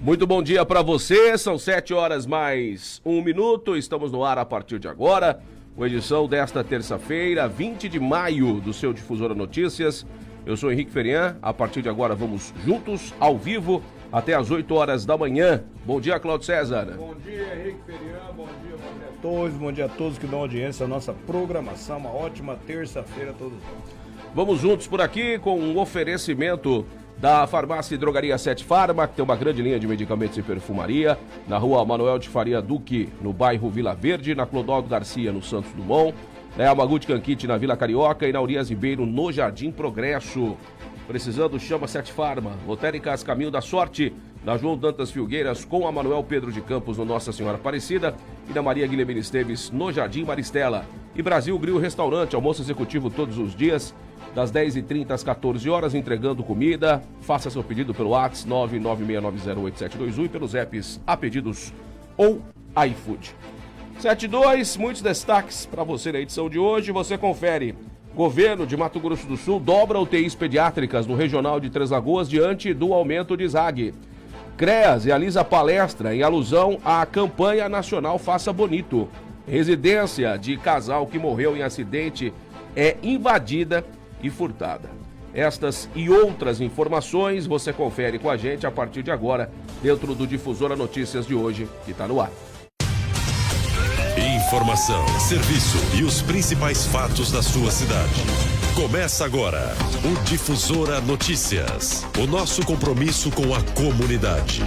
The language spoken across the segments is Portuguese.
Muito bom dia para você, são 7h mais 1 minuto, estamos no ar a partir de agora, com a edição desta terça-feira, 20 de maio, do seu Difusora Notícias. Eu sou Henrique Ferian, a partir de agora vamos juntos, ao vivo, até às 8 horas da manhã. Bom dia, Cláudio César. Bom dia, Henrique Ferian, bom dia a todos que dão audiência à nossa programação, uma ótima terça-feira a todos nós. Vamos juntos por aqui com um oferecimento da Farmácia e Drogaria 7 Farma, que tem uma grande linha de medicamentos e perfumaria, na rua Manuel de Faria Duque, no bairro Vila Verde, na Clodoaldo Garcia, no Santos Dumont, na Yamaguchi Canquite, na Vila Carioca e na Urias Ribeiro, no Jardim Progresso. Precisando, chama 7 Farma. Lotéricas Caminho da Sorte, na João Dantas Filgueiras, com a Manuel Pedro de Campos, no Nossa Senhora Aparecida, e na Maria Guilhermina Esteves, no Jardim Maristela. E Brasil Grill Restaurante, almoço executivo todos os dias, das 10h30 às 14 horas, entregando comida. Faça seu pedido pelo WhatsApp 996908721 e pelos apps A Pedidos ou iFood. 7.2, muitos destaques para você na edição de hoje. Você confere. Governo de Mato Grosso do Sul dobra UTIs pediátricas no Regional de Três Lagoas diante do aumento de ZAG. CREAS realiza palestra em alusão à campanha nacional Faça Bonito. Residência de casal que morreu em acidente é invadida e furtada. Estas e outras informações você confere com a gente a partir de agora, dentro do Difusora Notícias de hoje, que está no ar. Informação, serviço e os principais fatos da sua cidade. Começa agora o Difusora Notícias, o nosso compromisso com a comunidade.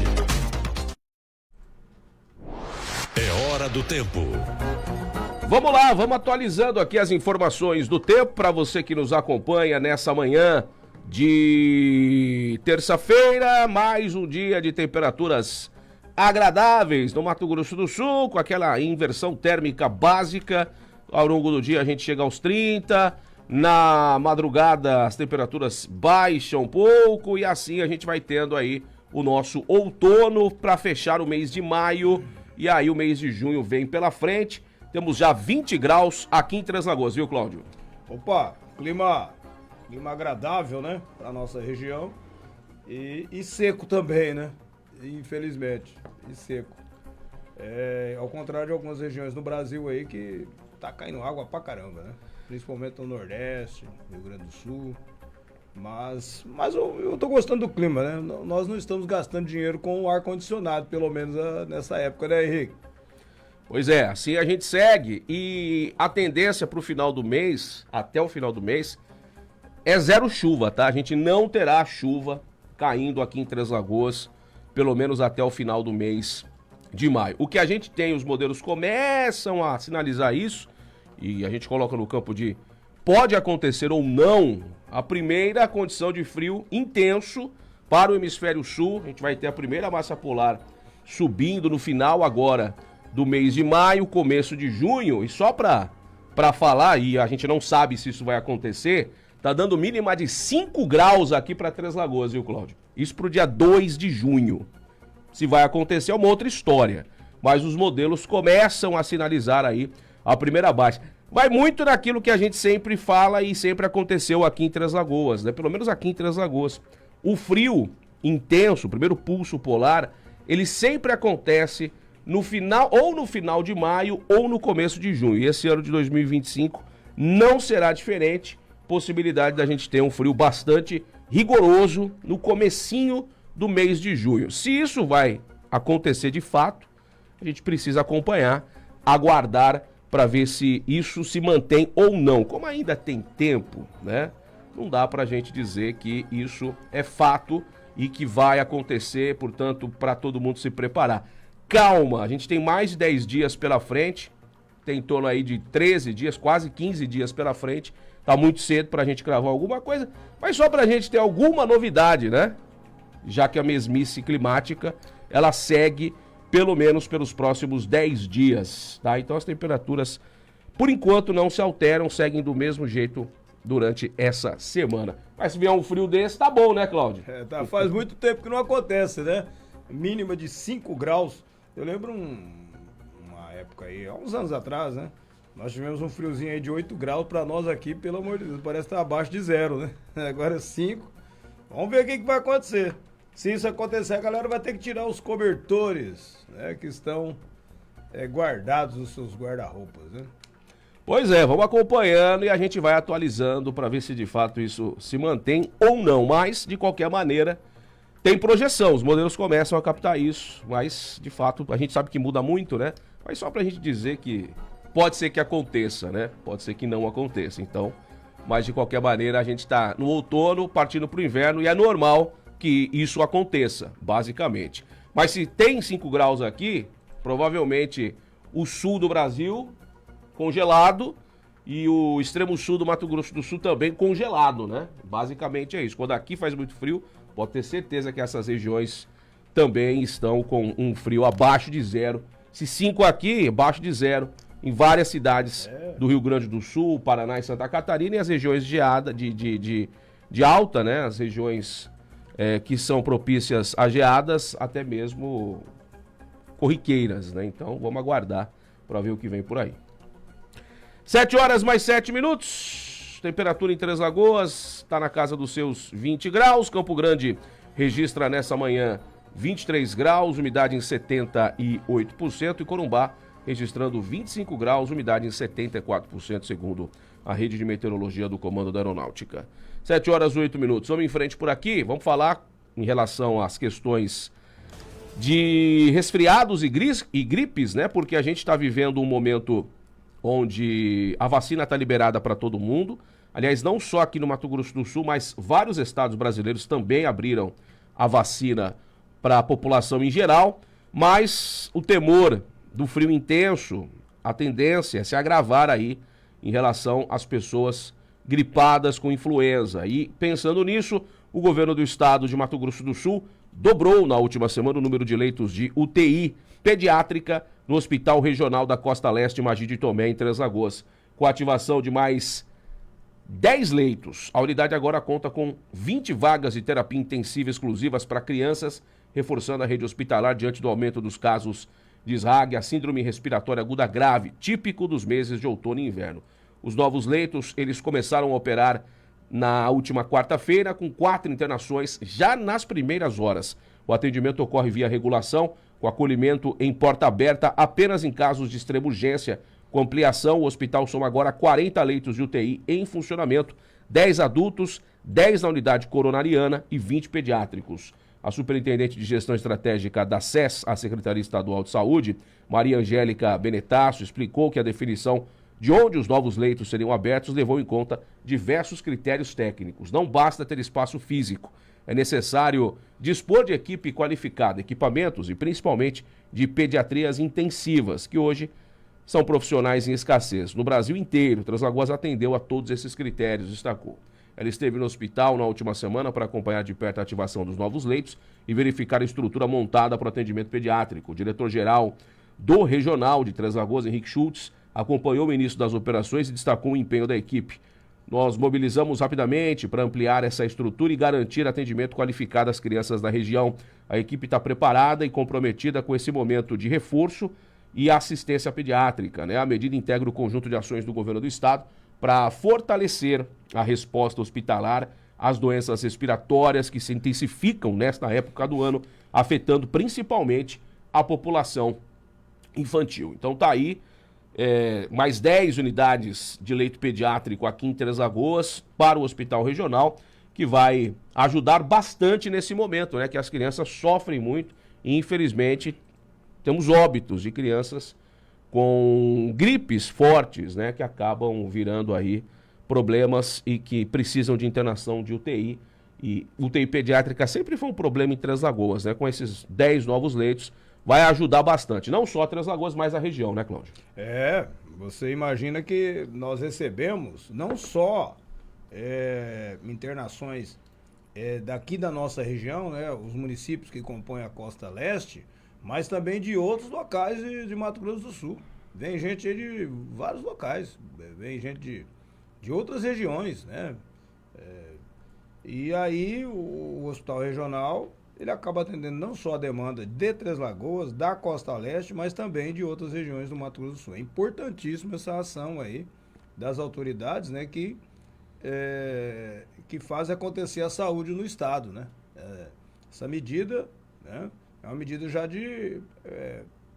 É hora do tempo. Vamos lá, vamos atualizando aqui as informações do tempo para você que nos acompanha nessa manhã de terça-feira, mais um dia de temperaturas agradáveis no Mato Grosso do Sul, com aquela inversão térmica básica. Ao longo do dia a gente chega aos 30, na madrugada as temperaturas baixam um pouco e assim a gente vai tendo aí o nosso outono para fechar o mês de maio e aí o mês de junho vem pela frente. Temos já 20 graus aqui em Três Lagoas, viu, Cláudio? Opa, clima agradável, né, pra nossa região e seco também, né, infelizmente, e seco. Ao contrário de algumas regiões no Brasil aí que tá caindo água pra caramba, né, principalmente no Nordeste, Rio Grande do Sul, mas eu tô gostando do clima, né, nós não estamos gastando dinheiro com o ar-condicionado, pelo menos nessa época, né, Henrique? Pois é, assim a gente segue e a tendência para o final do mês, até o final do mês, é zero chuva, tá? A gente não terá chuva caindo aqui em Três Lagoas, pelo menos até o final do mês de maio. O que a gente tem, os modelos começam a sinalizar isso e a gente coloca no campo de pode acontecer ou não a primeira condição de frio intenso para o hemisfério sul. A gente vai ter a primeira massa polar subindo no final agora do mês de maio, começo de junho, e só pra falar, e a gente não sabe se isso vai acontecer, tá dando mínima de 5 graus aqui pra Três Lagoas, viu, Cláudio? Isso pro dia 2 de junho. Se vai acontecer é uma outra história, mas os modelos começam a sinalizar aí a primeira baixa. Vai muito naquilo que a gente sempre fala e sempre aconteceu aqui em Três Lagoas, né? Pelo menos aqui em Três Lagoas. O frio intenso, o primeiro pulso polar, ele sempre acontece no final de maio ou no começo de junho. E esse ano de 2025 não será diferente. Possibilidade da gente ter um frio bastante rigoroso no comecinho do mês de junho. Se isso vai acontecer de fato, a gente precisa acompanhar, aguardar para ver se isso se mantém ou não. Como ainda tem tempo, né? Não dá para a gente dizer que isso é fato e que vai acontecer, portanto, para todo mundo se preparar. Calma, a gente tem mais de 10 dias pela frente, tem em torno aí de 13 dias, quase 15 dias pela frente. Tá muito cedo pra gente cravar alguma coisa, mas só pra gente ter alguma novidade, né? Já que a mesmice climática, ela segue pelo menos pelos próximos 10 dias, tá? Então as temperaturas, por enquanto, não se alteram, seguem do mesmo jeito durante essa semana. Mas se vier um frio desse, tá bom, né, Cláudio? Faz muito tempo que não acontece, né? Mínima de 5 graus. Eu lembro uma época aí, há uns anos atrás, né? Nós tivemos um friozinho aí de 8 graus pra nós aqui, pelo amor de Deus, parece que tá abaixo de zero, né? Agora é 5. Vamos ver o que vai acontecer. Se isso acontecer, a galera vai ter que tirar os cobertores, né, que estão guardados nos seus guarda-roupas, né? Pois é, vamos acompanhando e a gente vai atualizando para ver se de fato isso se mantém ou não. Mas, de qualquer maneira, tem projeção. Os modelos começam a captar isso. Mas, de fato, a gente sabe que muda muito, né? Mas só para a gente dizer que pode ser que aconteça, né? Pode ser que não aconteça. Então, mas de qualquer maneira, a gente está no outono, partindo para o inverno e é normal que isso aconteça, basicamente. Mas se tem 5 graus aqui, provavelmente o sul do Brasil congelado e o extremo sul do Mato Grosso do Sul também congelado, né? Basicamente é isso. Quando aqui faz muito frio, pode ter certeza que essas regiões também estão com um frio abaixo de zero. Se 5 aqui, abaixo de zero, em várias cidades do Rio Grande do Sul, Paraná e Santa Catarina, e as regiões de alta, né? As regiões que são propícias a geadas, até mesmo corriqueiras, né? Então vamos aguardar para ver o que vem por aí. 7 horas mais 7 minutos, temperatura em Três Lagoas está na casa dos seus 20 graus, Campo Grande registra nessa manhã 23 graus, umidade em 78% e Corumbá registrando 25 graus, umidade em 74%, segundo a rede de meteorologia do Comando da Aeronáutica. 7 horas 8 minutos, vamos em frente por aqui, vamos falar em relação às questões de resfriados e gripes, né? Porque a gente está vivendo um momento onde a vacina está liberada para todo mundo. Aliás, não só aqui no Mato Grosso do Sul, mas vários estados brasileiros também abriram a vacina para a população em geral. Mas o temor do frio intenso, a tendência é se agravar aí em relação às pessoas gripadas com influenza. E pensando nisso, o governo do estado de Mato Grosso do Sul dobrou na última semana o número de leitos de UTI pediátrica no Hospital Regional da Costa Leste Magídio de Tomé, em Três Lagoas, com a ativação de mais 10 leitos. A unidade agora conta com 20 vagas de terapia intensiva exclusivas para crianças, reforçando a rede hospitalar diante do aumento dos casos de SRAG, a síndrome respiratória aguda grave, típico dos meses de outono e inverno. Os novos leitos, eles começaram a operar na última quarta-feira, com 4 internações já nas primeiras horas. O atendimento ocorre via regulação, com acolhimento em porta aberta apenas em casos de extrema urgência. Com ampliação, o hospital soma agora 40 leitos de UTI em funcionamento, 10 adultos, 10 na unidade coronariana e 20 pediátricos. A superintendente de gestão estratégica da SES, a Secretaria Estadual de Saúde, Maria Angélica Benetasso, explicou que a definição de onde os novos leitos seriam abertos levou em conta diversos critérios técnicos. Não basta ter espaço físico. É necessário dispor de equipe qualificada, equipamentos e principalmente de pediatrias intensivas, que hoje são profissionais em escassez. No Brasil inteiro, Três Lagoas atendeu a todos esses critérios, destacou. Ela esteve no hospital na última semana para acompanhar de perto a ativação dos novos leitos e verificar a estrutura montada para o atendimento pediátrico. O diretor-geral do Regional de Três Lagoas, Henrique Schultz, acompanhou o início das operações e destacou o empenho da equipe. Nós mobilizamos rapidamente para ampliar essa estrutura e garantir atendimento qualificado às crianças da região. A equipe está preparada e comprometida com esse momento de reforço e assistência pediátrica, né? A medida integra o conjunto de ações do governo do estado para fortalecer a resposta hospitalar às doenças respiratórias que se intensificam nesta época do ano, afetando principalmente a população infantil. Então tá aí. Mais 10 unidades de leito pediátrico aqui em Três Lagoas para o Hospital Regional, que vai ajudar bastante nesse momento, né? Que as crianças sofrem muito e, infelizmente, temos óbitos de crianças com gripes fortes, né? Que acabam virando aí problemas e que precisam de internação de UTI. E UTI pediátrica sempre foi um problema em Três Lagoas, né? Com esses 10 novos leitos, vai ajudar bastante, não só a Três Lagoas, mas a região, né, Cláudio? Você imagina que nós recebemos não só internações daqui da nossa região, né, os municípios que compõem a Costa Leste, mas também de outros locais de Mato Grosso do Sul. Vem gente aí de vários locais, vem gente de outras regiões, né? E aí o Hospital Regional, ele acaba atendendo não só a demanda de Três Lagoas, da Costa Leste, mas também de outras regiões do Mato Grosso do Sul. É importantíssima essa ação aí das autoridades, né, que faz acontecer a saúde no estado, né? Essa medida, né, é uma medida já de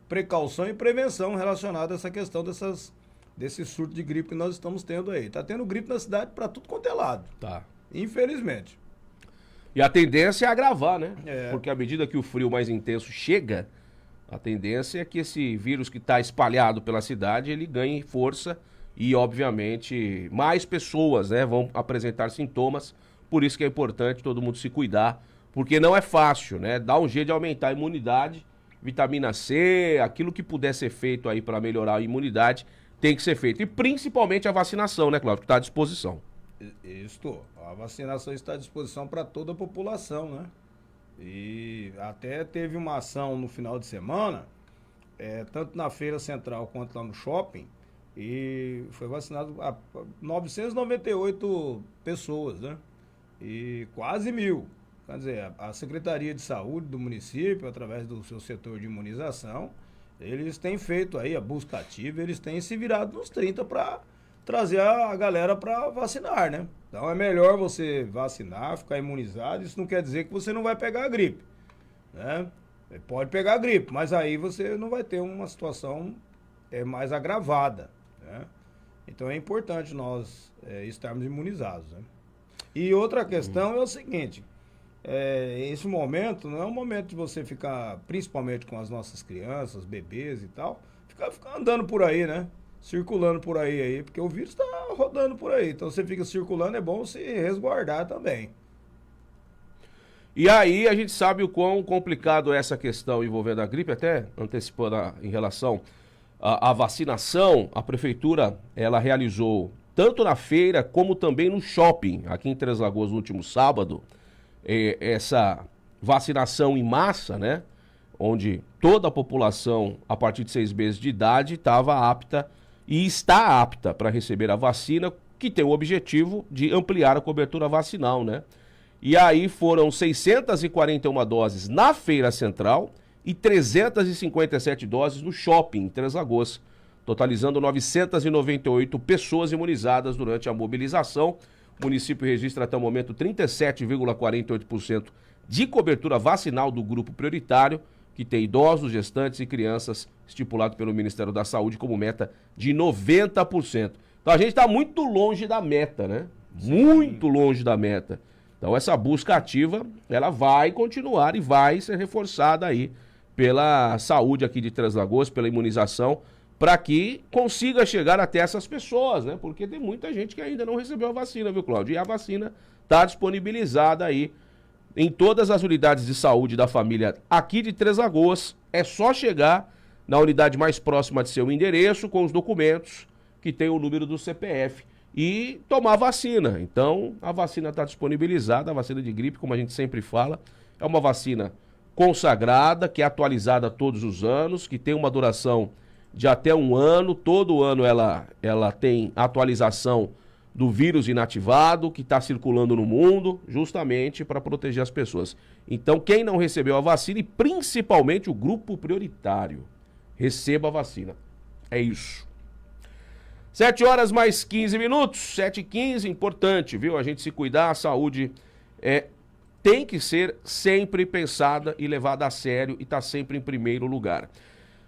precaução e prevenção relacionada a essa questão desse surto de gripe que nós estamos tendo aí. Tá tendo gripe na cidade para tudo quanto é lado. Tá. Infelizmente. E a tendência é agravar, né? É. Porque à medida que o frio mais intenso chega, a tendência é que esse vírus que está espalhado pela cidade, ele ganhe força e, obviamente, mais pessoas, né, vão apresentar sintomas. Por isso que é importante todo mundo se cuidar, porque não é fácil, né? Dá um jeito de aumentar a imunidade, vitamina C, aquilo que puder ser feito aí para melhorar a imunidade, tem que ser feito. E principalmente a vacinação, né, Cláudio, que está à disposição. Isto, a vacinação está à disposição para toda a população, né? E até teve uma ação no final de semana, tanto na feira central quanto lá no shopping, e foi vacinado 998 pessoas, né? E quase 1.000. Quer dizer, a Secretaria de Saúde do município, através do seu setor de imunização, eles têm feito aí a busca ativa, eles têm se virado nos 30 para trazer a galera para vacinar, né? Então é melhor você vacinar, ficar imunizado. Isso não quer dizer que você não vai pegar a gripe, né? Pode pegar a gripe, mas aí você não vai ter uma situação mais agravada, né? Então é importante nós estarmos imunizados, né? E outra questão é o seguinte, esse momento não é um momento de você ficar, principalmente com as nossas crianças, bebês e tal, ficar andando por aí, né? Circulando por aí, porque o vírus está rodando por aí. Então você fica circulando, é bom se resguardar também. E aí a gente sabe o quão complicado é essa questão envolvendo a gripe, até antecipando em relação à vacinação. A prefeitura, ela realizou tanto na feira como também no shopping, aqui em Três Lagoas, no último sábado, essa vacinação em massa, né? Onde toda a população, a partir de 6 meses de idade, estava apta e está apta para receber a vacina, que tem o objetivo de ampliar a cobertura vacinal, né? E aí foram 641 doses na Feira Central e 357 doses no shopping, em Três Lagoas, totalizando 998 pessoas imunizadas durante a mobilização. O município registra até o momento 37,48% de cobertura vacinal do grupo prioritário, que tem idosos, gestantes e crianças, estipulado pelo Ministério da Saúde como meta de 90%. Então a gente está muito longe da meta, né? Muito longe da meta. Então essa busca ativa, ela vai continuar e vai ser reforçada aí pela saúde aqui de Três Lagoas, pela imunização, para que consiga chegar até essas pessoas, né? Porque tem muita gente que ainda não recebeu a vacina, viu, Cláudio? E a vacina está disponibilizada aí em todas as unidades de saúde da família aqui de Três Lagoas. É só chegar na unidade mais próxima de seu endereço com os documentos que tem o número do CPF e tomar vacina. Então, a vacina está disponibilizada, a vacina de gripe, como a gente sempre fala, é uma vacina consagrada, que é atualizada todos os anos, que tem uma duração de até 1 ano. Todo ano ela tem atualização do vírus inativado que está circulando no mundo, justamente para proteger as pessoas. Então, quem não recebeu a vacina, e principalmente o grupo prioritário, receba a vacina. É isso. 7 horas mais 15 minutos, 7h15, importante, viu? A gente se cuidar, a saúde tem que ser sempre pensada e levada a sério e está sempre em primeiro lugar.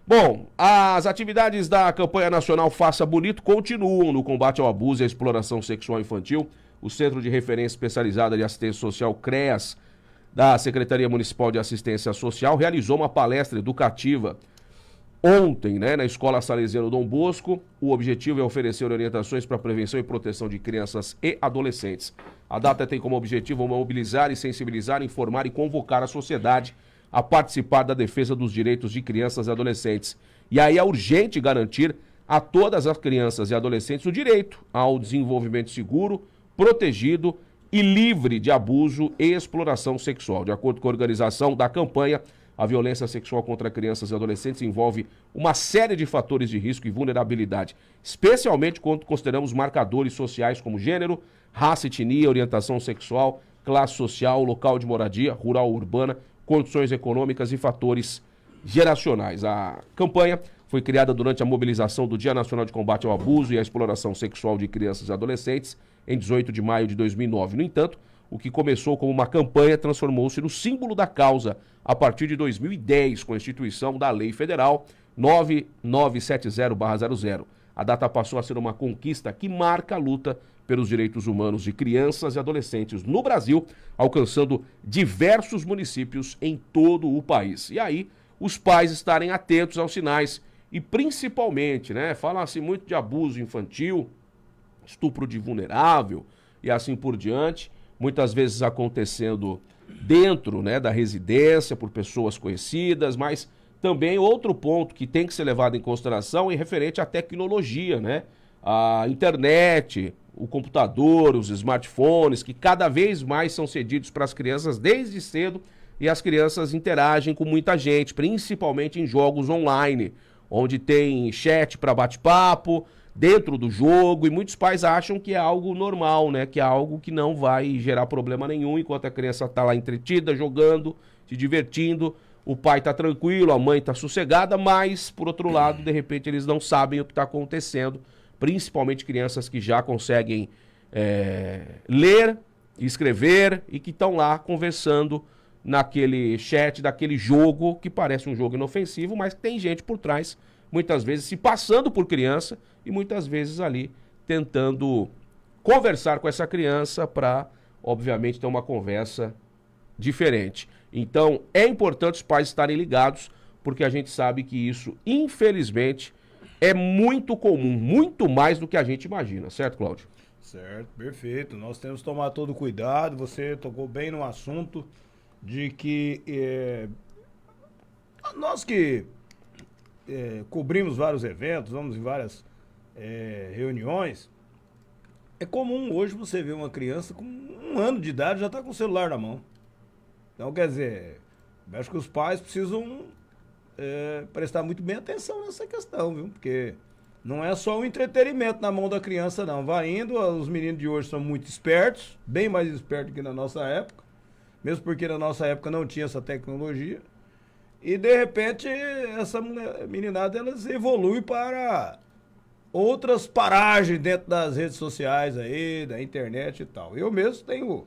Bom, as atividades da campanha nacional Faça Bonito continuam no combate ao abuso e à exploração sexual infantil. O Centro de Referência Especializada de Assistência Social, CREAS, da Secretaria Municipal de Assistência Social, realizou uma palestra educativa ontem, né, na Escola Salesiano Dom Bosco. O objetivo é oferecer orientações para a prevenção e proteção de crianças e adolescentes. A data tem como objetivo mobilizar e sensibilizar, informar e convocar a sociedade a participar da defesa dos direitos de crianças e adolescentes. E aí é urgente garantir a todas as crianças e adolescentes o direito ao desenvolvimento seguro, protegido e livre de abuso e exploração sexual. De acordo com a organização da campanha, a violência sexual contra crianças e adolescentes envolve uma série de fatores de risco e vulnerabilidade, especialmente quando consideramos marcadores sociais como gênero, raça, etnia, orientação sexual, classe social, local de moradia, rural ou urbana, condições econômicas e fatores geracionais. A campanha foi criada durante a mobilização do Dia Nacional de Combate ao Abuso e à Exploração Sexual de Crianças e Adolescentes, em 18 de maio de 2009. No entanto, O que começou como uma campanha transformou-se no símbolo da causa a partir de 2010, com a instituição da Lei Federal 9970/00. A data passou a ser uma conquista que marca a luta pelos direitos humanos de crianças e adolescentes no Brasil, alcançando diversos municípios em todo o país. E aí, os pais estarem atentos aos sinais e principalmente, né, falam-se muito de abuso infantil, estupro de vulnerável e assim por diante, muitas vezes acontecendo dentro, né, da residência por pessoas conhecidas, mas também outro ponto que tem que ser levado em consideração é referente à tecnologia, né, a internet, o computador, os smartphones, que cada vez mais são cedidos para as crianças desde cedo e as crianças interagem com muita gente, principalmente em jogos online, onde tem chat para bate-papo, dentro do jogo, e muitos pais acham que é algo normal, né? Que é algo que não vai gerar problema nenhum, enquanto a criança está lá entretida, jogando, se divertindo, o pai está tranquilo, a mãe está sossegada, mas, por outro lado, de repente eles não sabem o que está acontecendo, principalmente crianças que já conseguem ler, escrever e que estão lá conversando naquele chat, daquele jogo que parece um jogo inofensivo, mas tem gente por trás, muitas vezes se passando por criança e muitas vezes ali tentando conversar com essa criança para, obviamente, ter uma conversa diferente. Então, é importante os pais estarem ligados, porque a gente sabe que isso, infelizmente, é muito comum, muito mais do que a gente imagina, certo, Cláudio? Certo, perfeito. Nós temos que tomar todo cuidado, você tocou bem no assunto de que nós que cobrimos vários eventos, vamos em várias reuniões, é comum hoje você ver uma criança com 1 ano de idade já está com o celular na mão. Então, quer dizer, acho que os pais precisam prestar muito bem atenção nessa questão, viu? Porque não é só o entretenimento na mão da criança, não. Vai indo, os meninos de hoje são muito espertos, bem mais espertos que na nossa época, mesmo porque na nossa época não tinha essa tecnologia. E, de repente, essa meninada, elas evolui para outras paragens dentro das redes sociais aí, da internet e tal. Eu mesmo tenho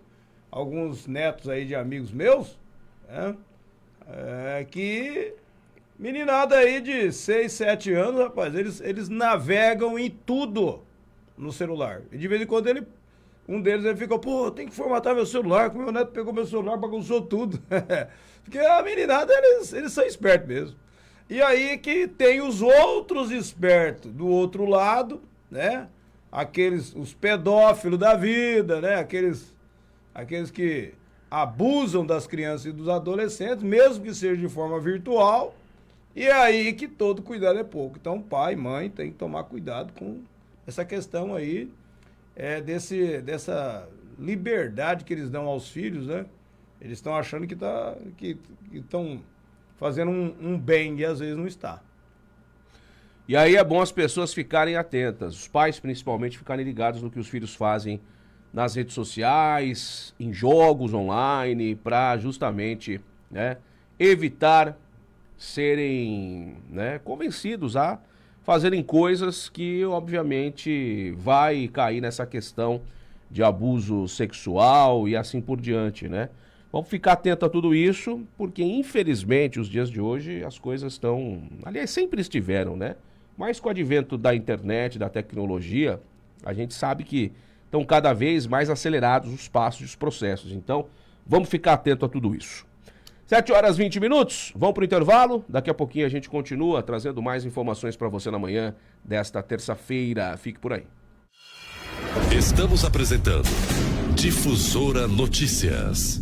alguns netos aí de amigos meus, né, que meninada aí de 6, 7 anos, rapaz, eles navegam em tudo no celular. E de vez em quando um deles ele fica, pô, tem que formatar meu celular, que meu neto pegou meu celular, bagunçou tudo. Porque a meninada, eles são espertos mesmo. E aí que tem os outros espertos do outro lado, né? Os pedófilos da vida, né? Aqueles que abusam das crianças e dos adolescentes, mesmo que seja de forma virtual. E é aí que todo cuidado é pouco. Então, pai e mãe tem que tomar cuidado com essa questão aí, dessa liberdade que eles dão aos filhos, né? Eles estão achando que estão fazendo um bem e às vezes não está. E aí é bom as pessoas ficarem atentas, os pais principalmente ficarem ligados no que os filhos fazem nas redes sociais, em jogos online, para justamente, né, evitar serem, né, convencidos a fazerem coisas que obviamente vai cair nessa questão de abuso sexual e assim por diante, né? Vamos ficar atento a tudo isso, porque infelizmente os dias de hoje as coisas estão, aliás, sempre estiveram, né? Mas com o advento da internet, da tecnologia, a gente sabe que estão cada vez mais acelerados os passos e os processos. Então, vamos ficar atento a tudo isso. 7h20, vamos para o intervalo. Daqui a pouquinho a gente continua trazendo mais informações para você na manhã desta terça-feira. Fique por aí. Estamos apresentando Difusora Notícias.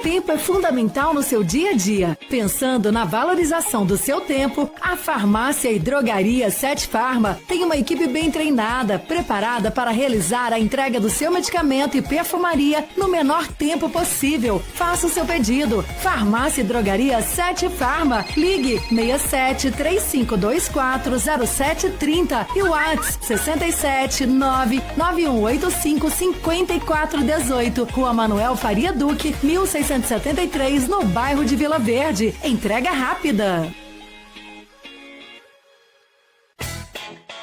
Tempo é fundamental no seu dia a dia. Pensando na valorização do seu tempo, a Farmácia e Drogaria Sete Farma tem uma equipe bem treinada, preparada para realizar a entrega do seu medicamento e perfumaria no menor tempo possível. Faça o seu pedido. Farmácia e Drogaria Sete Farma. Ligue 67-3524-0730 e o WhatsApp 679-9185-5418. Rua Manuel Faria Duque, 1673, no bairro de Vila Verde. Entrega rápida.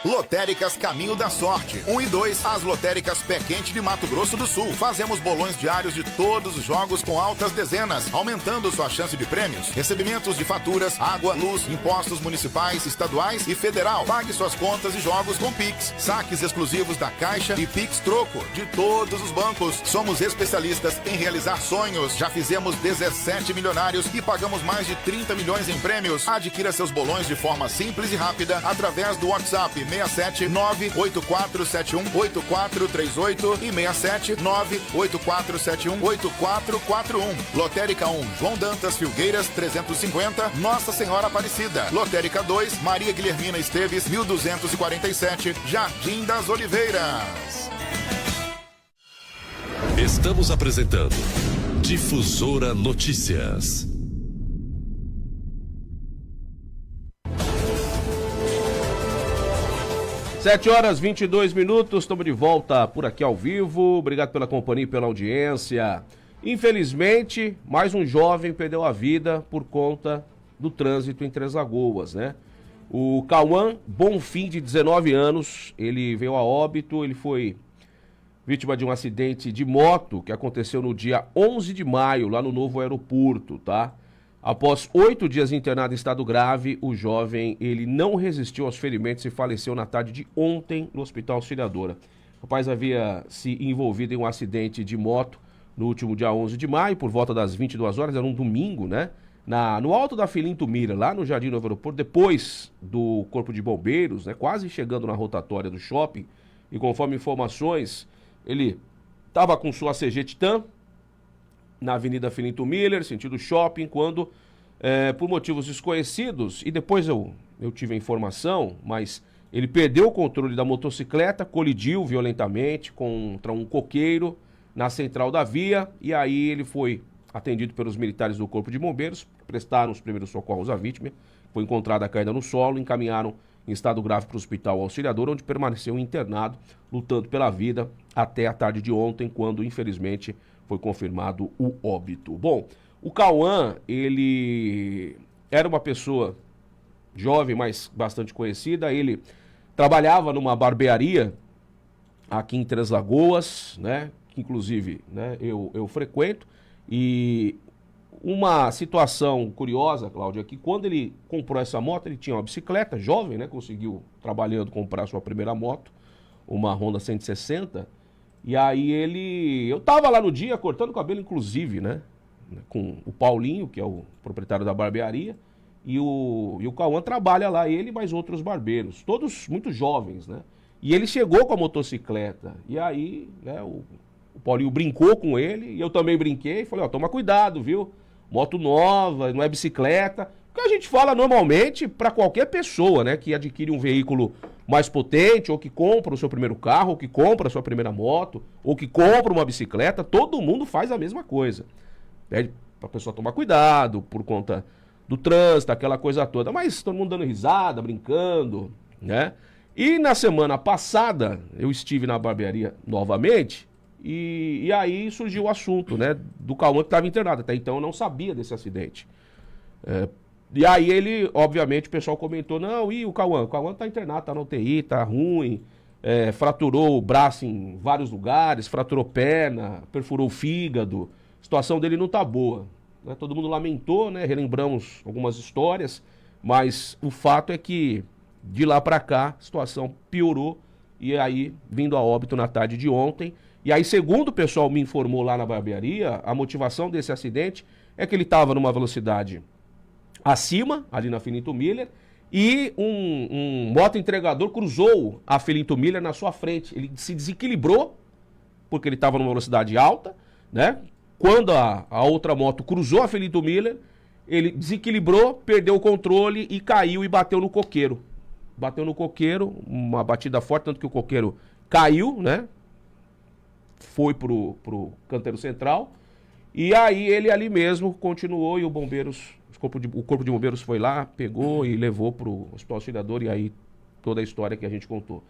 Lotéricas Caminho da Sorte. 1 e 2, as lotéricas Pé Quente de Mato Grosso do Sul. Fazemos bolões diários de todos os jogos com altas dezenas, aumentando sua chance de prêmios. Recebimentos de faturas, água, luz, impostos municipais, estaduais e federal. Pague suas contas e jogos com Pix. Saques exclusivos da Caixa e Pix Troco de todos os bancos. Somos especialistas em realizar sonhos. Já fizemos 17 milionários e pagamos mais de 30 milhões em prêmios. Adquira seus bolões de forma simples e rápida através do WhatsApp 67 98471 8438 e 67 98471 8441. Lotérica 1, João Dantas Filgueiras 350, Nossa Senhora Aparecida. Lotérica 2, Maria Guilhermina Esteves 1247, Jardim das Oliveiras. Estamos apresentando Difusora Notícias. 7h22, estamos de volta por aqui ao vivo. Obrigado pela companhia e pela audiência. Infelizmente, mais um jovem perdeu a vida por conta do trânsito em Três Lagoas, né? O Cauã Bonfim, de 19 anos, ele veio a óbito, ele foi vítima de um acidente de moto que aconteceu no dia 11 de maio, lá no novo aeroporto, tá? Após 8 dias internado em estado grave, o jovem, ele não resistiu aos ferimentos e faleceu na tarde de ontem no Hospital Auxiliadora. O rapaz havia se envolvido em um acidente de moto no último dia 11 de maio, por volta das 22 horas, era um domingo, né? No alto da Filinto Mira, lá no Jardim Novo Aeroporto, depois do Corpo de Bombeiros, né? Quase chegando na rotatória do shopping, e conforme informações, ele estava com sua CG Titan na Avenida Filinto Miller, sentido shopping, quando, por motivos desconhecidos, e depois eu tive a informação, mas ele perdeu o controle da motocicleta, colidiu violentamente contra um coqueiro na central da via, e aí ele foi atendido pelos militares do Corpo de Bombeiros, prestaram os primeiros socorros à vítima, foi encontrada caída no solo, encaminharam em estado grave para o Hospital Auxiliador, onde permaneceu internado, lutando pela vida, até a tarde de ontem, quando, infelizmente, foi confirmado o óbito. Bom, o Cauã, ele era uma pessoa jovem, mas bastante conhecida. Ele trabalhava numa barbearia aqui em Três Lagoas, né? Que inclusive, né, eu frequento. E uma situação curiosa, Cláudia, é que quando ele comprou essa moto, ele tinha uma bicicleta, jovem, né? Conseguiu, trabalhando, comprar sua primeira moto, uma Honda 160. E aí eu tava lá no dia cortando o cabelo, inclusive, né? Com o Paulinho, que é o proprietário da barbearia, e o Cauã trabalha lá, ele e mais outros barbeiros, todos muito jovens, né? E ele chegou com a motocicleta, e aí, né, o Paulinho brincou com ele, e eu também brinquei, falei, ó, toma cuidado, viu? Moto nova, não é bicicleta. O que a gente fala normalmente para qualquer pessoa, né, que adquire um veículo mais potente, ou que compra o seu primeiro carro, ou que compra a sua primeira moto, ou que compra uma bicicleta, todo mundo faz a mesma coisa. Pede pra pessoa tomar cuidado por conta do trânsito, aquela coisa toda. Mas todo mundo dando risada, brincando, né? E na semana passada, eu estive na barbearia novamente, e aí surgiu o assunto, né, do Cauã que estava internado. Até então eu não sabia desse acidente. E aí ele, obviamente, o pessoal comentou, não, e o Cauã tá internado, tá na UTI, tá ruim, fraturou o braço em vários lugares, fraturou perna, perfurou o fígado, a situação dele não tá boa. Né? Todo mundo lamentou, né, relembramos algumas histórias, mas o fato é que de lá pra cá a situação piorou, e aí vindo a óbito na tarde de ontem. E aí, segundo o pessoal me informou lá na barbearia, a motivação desse acidente é que ele estava numa velocidade acima, ali na Filinto Miller, e um moto-entregador cruzou a Filinto Miller na sua frente. Ele se desequilibrou, porque ele estava numa velocidade alta, né? Quando a outra moto cruzou a Filinto Miller, ele desequilibrou, perdeu o controle e caiu e bateu no coqueiro. Bateu no coqueiro, uma batida forte, tanto que o coqueiro caiu, né? Foi pro canteiro central, e aí ele ali mesmo continuou, e o Corpo de Bombeiros foi lá, pegou e levou pro Hospital Auxiliador, e aí toda a história que a gente contou.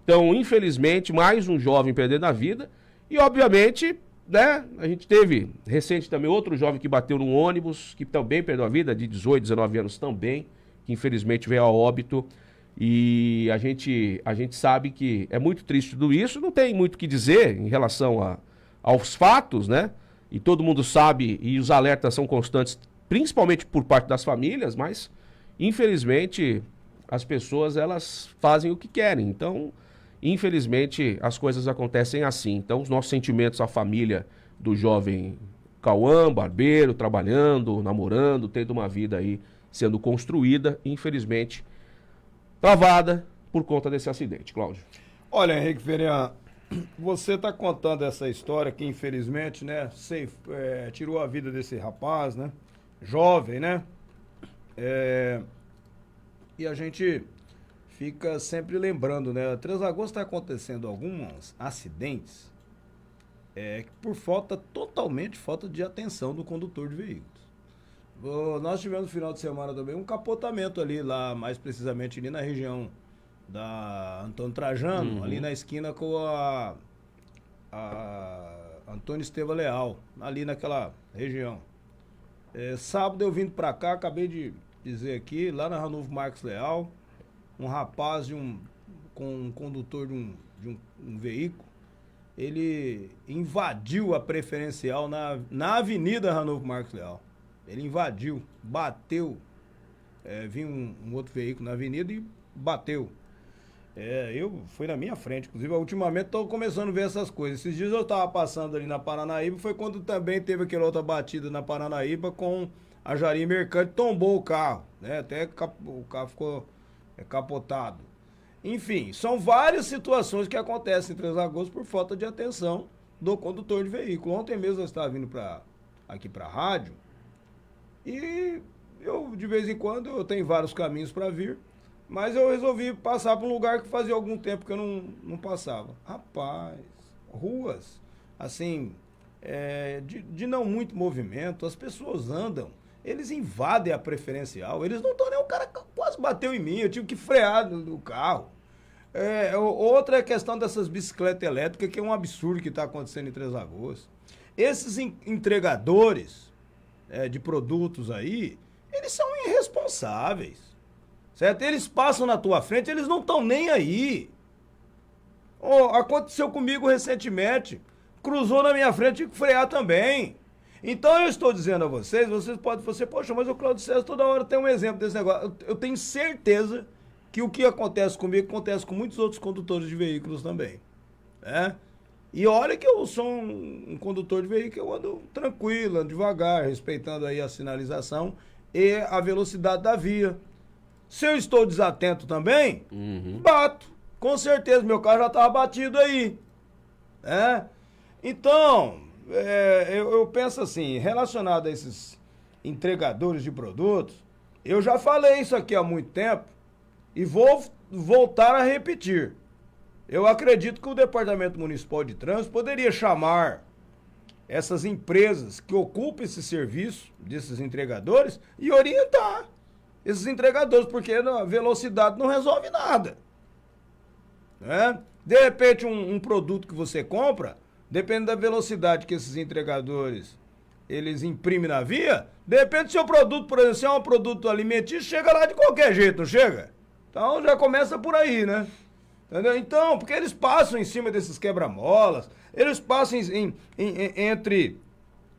Então, infelizmente, mais um jovem perdendo a vida, e obviamente, né, a gente teve recente também outro jovem que bateu num ônibus, que também perdeu a vida, de 18, 19 anos também, que infelizmente veio a óbito. E a gente sabe que é muito triste tudo isso, não tem muito o que dizer em relação aos fatos, né? E todo mundo sabe, e os alertas são constantes, principalmente por parte das famílias, mas infelizmente as pessoas elas fazem o que querem. Então, infelizmente as coisas acontecem assim. Então, os nossos sentimentos à família do jovem Cauã, barbeiro, trabalhando, namorando, tendo uma vida aí sendo construída, infelizmente travada por conta desse acidente. Cláudio. Olha, Henrique Ferian, você está contando essa história que infelizmente, né, tirou a vida desse rapaz, né, jovem, né, e a gente fica sempre lembrando, né, Três Lagoas está acontecendo alguns acidentes totalmente falta de atenção do condutor de veículos. Nós tivemos no final de semana também um capotamento ali, lá mais precisamente ali na região da Antônio Trajano, ali na esquina com a Antônio Esteva Leal, ali naquela região. Sábado eu vindo pra cá, acabei de dizer aqui, lá na Ranulfo Marques Leal, um rapaz com um condutor de um veículo, ele invadiu a preferencial na Avenida Ranulfo Marques Leal. Ele invadiu, bateu, vinha um outro veículo na avenida e bateu. Foi na minha frente, inclusive, ultimamente estou começando a ver essas coisas. Esses dias eu estava passando ali na Paranaíba, foi quando também teve aquela outra batida na Paranaíba com a Jari Mercante, tombou o carro, né? Até o carro ficou capotado. Enfim, são várias situações que acontecem em Três Lagoas por falta de atenção do condutor de veículo. Ontem mesmo eu estava vindo aqui para a rádio e eu, de vez em quando, eu tenho vários caminhos para vir, mas eu resolvi passar por um lugar que fazia algum tempo que eu não passava. Rapaz, ruas, assim, de não muito movimento, as pessoas andam, eles invadem a preferencial, eles não estão nem... O cara quase bateu em mim, eu tive que frear do carro. Outra questão dessas bicicletas elétricas, que é um absurdo que está acontecendo em Três Lagoas. Esses entregadores de produtos aí, eles são irresponsáveis, certo? Eles passam na tua frente, eles não estão nem aí. Aconteceu comigo recentemente, cruzou na minha frente, tive que frear também. Então eu estou dizendo a vocês podem dizer, poxa, mas o Cláudio César toda hora tem um exemplo desse negócio. Eu tenho certeza que o que acontece comigo acontece com muitos outros condutores de veículos também, né? E olha que eu sou um condutor de veículo, eu ando tranquilo, ando devagar, respeitando aí a sinalização e a velocidade da via. Se eu estou desatento também, bato. Com certeza, meu carro já estava batido aí, né? Então, eu penso assim, relacionado a esses entregadores de produtos, eu já falei isso aqui há muito tempo e vou voltar a repetir. Eu acredito que o Departamento Municipal de Trânsito poderia chamar essas empresas que ocupam esse serviço desses entregadores e orientar esses entregadores, porque a velocidade não resolve nada, né? De repente, um produto que você compra, depende da velocidade que esses entregadores eles imprimem na via, de repente seu produto, por exemplo, se é um produto alimentício, chega lá de qualquer jeito, não chega? Então já começa por aí, né? Entendeu? Então, porque eles passam em cima desses quebra-molas, eles passam entre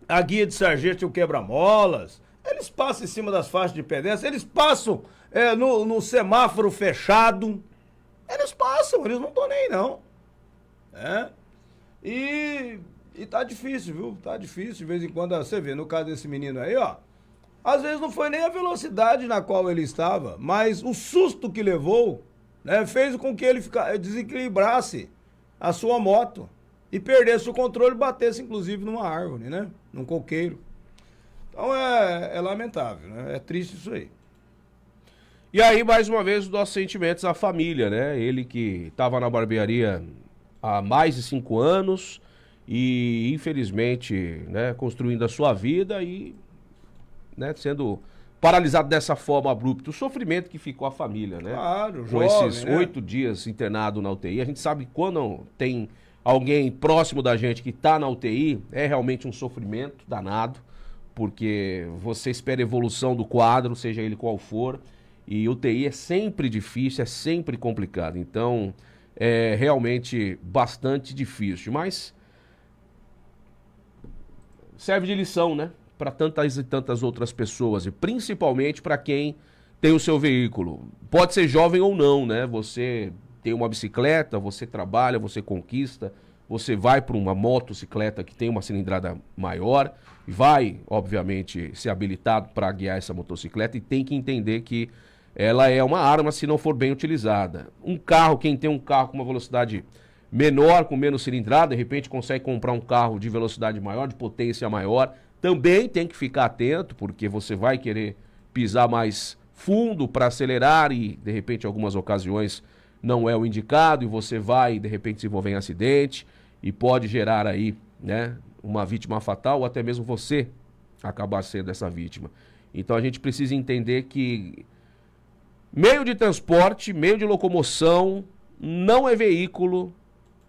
a guia de sargento e o quebra-molas, eles passam em cima das faixas de pedestre, eles passam no semáforo fechado, eles passam, eles não estão nem aí, não. E tá difícil, viu? Tá difícil, de vez em quando, você vê, no caso desse menino aí, ó, às vezes não foi nem a velocidade na qual ele estava, mas o susto que levou, né, fez com que ele desequilibrasse a sua moto e perdesse o controle e batesse, inclusive, numa árvore, né? Num coqueiro. Então é lamentável, né? É triste isso aí. E aí, mais uma vez, os nossos sentimentos à família, né? Ele que estava na barbearia há mais de 5 anos e, infelizmente, né, construindo a sua vida e, né, sendo paralisado dessa forma abrupta. O sofrimento que ficou a família, né? Claro, com jovem, esses né? 8 dias internado na UTI. A gente sabe que quando tem alguém próximo da gente que está na UTI, é realmente um sofrimento danado, porque você espera evolução do quadro, seja ele qual for, E UTI é sempre difícil, é sempre complicado. Então, é realmente bastante difícil. Mas serve de lição, né? Para tantas e tantas outras pessoas. E principalmente para quem tem o seu veículo. Pode ser jovem ou não, né? Você tem uma bicicleta, você trabalha, você conquista, você vai para uma motocicleta que tem uma cilindrada maior, vai, obviamente, ser habilitado para guiar essa motocicleta e tem que entender que ela é uma arma se não for bem utilizada. Um carro, quem tem um carro com uma velocidade menor, com menos cilindrada, de repente consegue comprar um carro de velocidade maior, de potência maior, também tem que ficar atento, porque você vai querer pisar mais fundo para acelerar e, de repente, em algumas ocasiões não é o indicado e você vai, de repente, se envolver em acidente e pode gerar aí, né, uma vítima fatal ou até mesmo você acabar sendo essa vítima. Então a gente precisa entender que meio de transporte, meio de locomoção não é veículo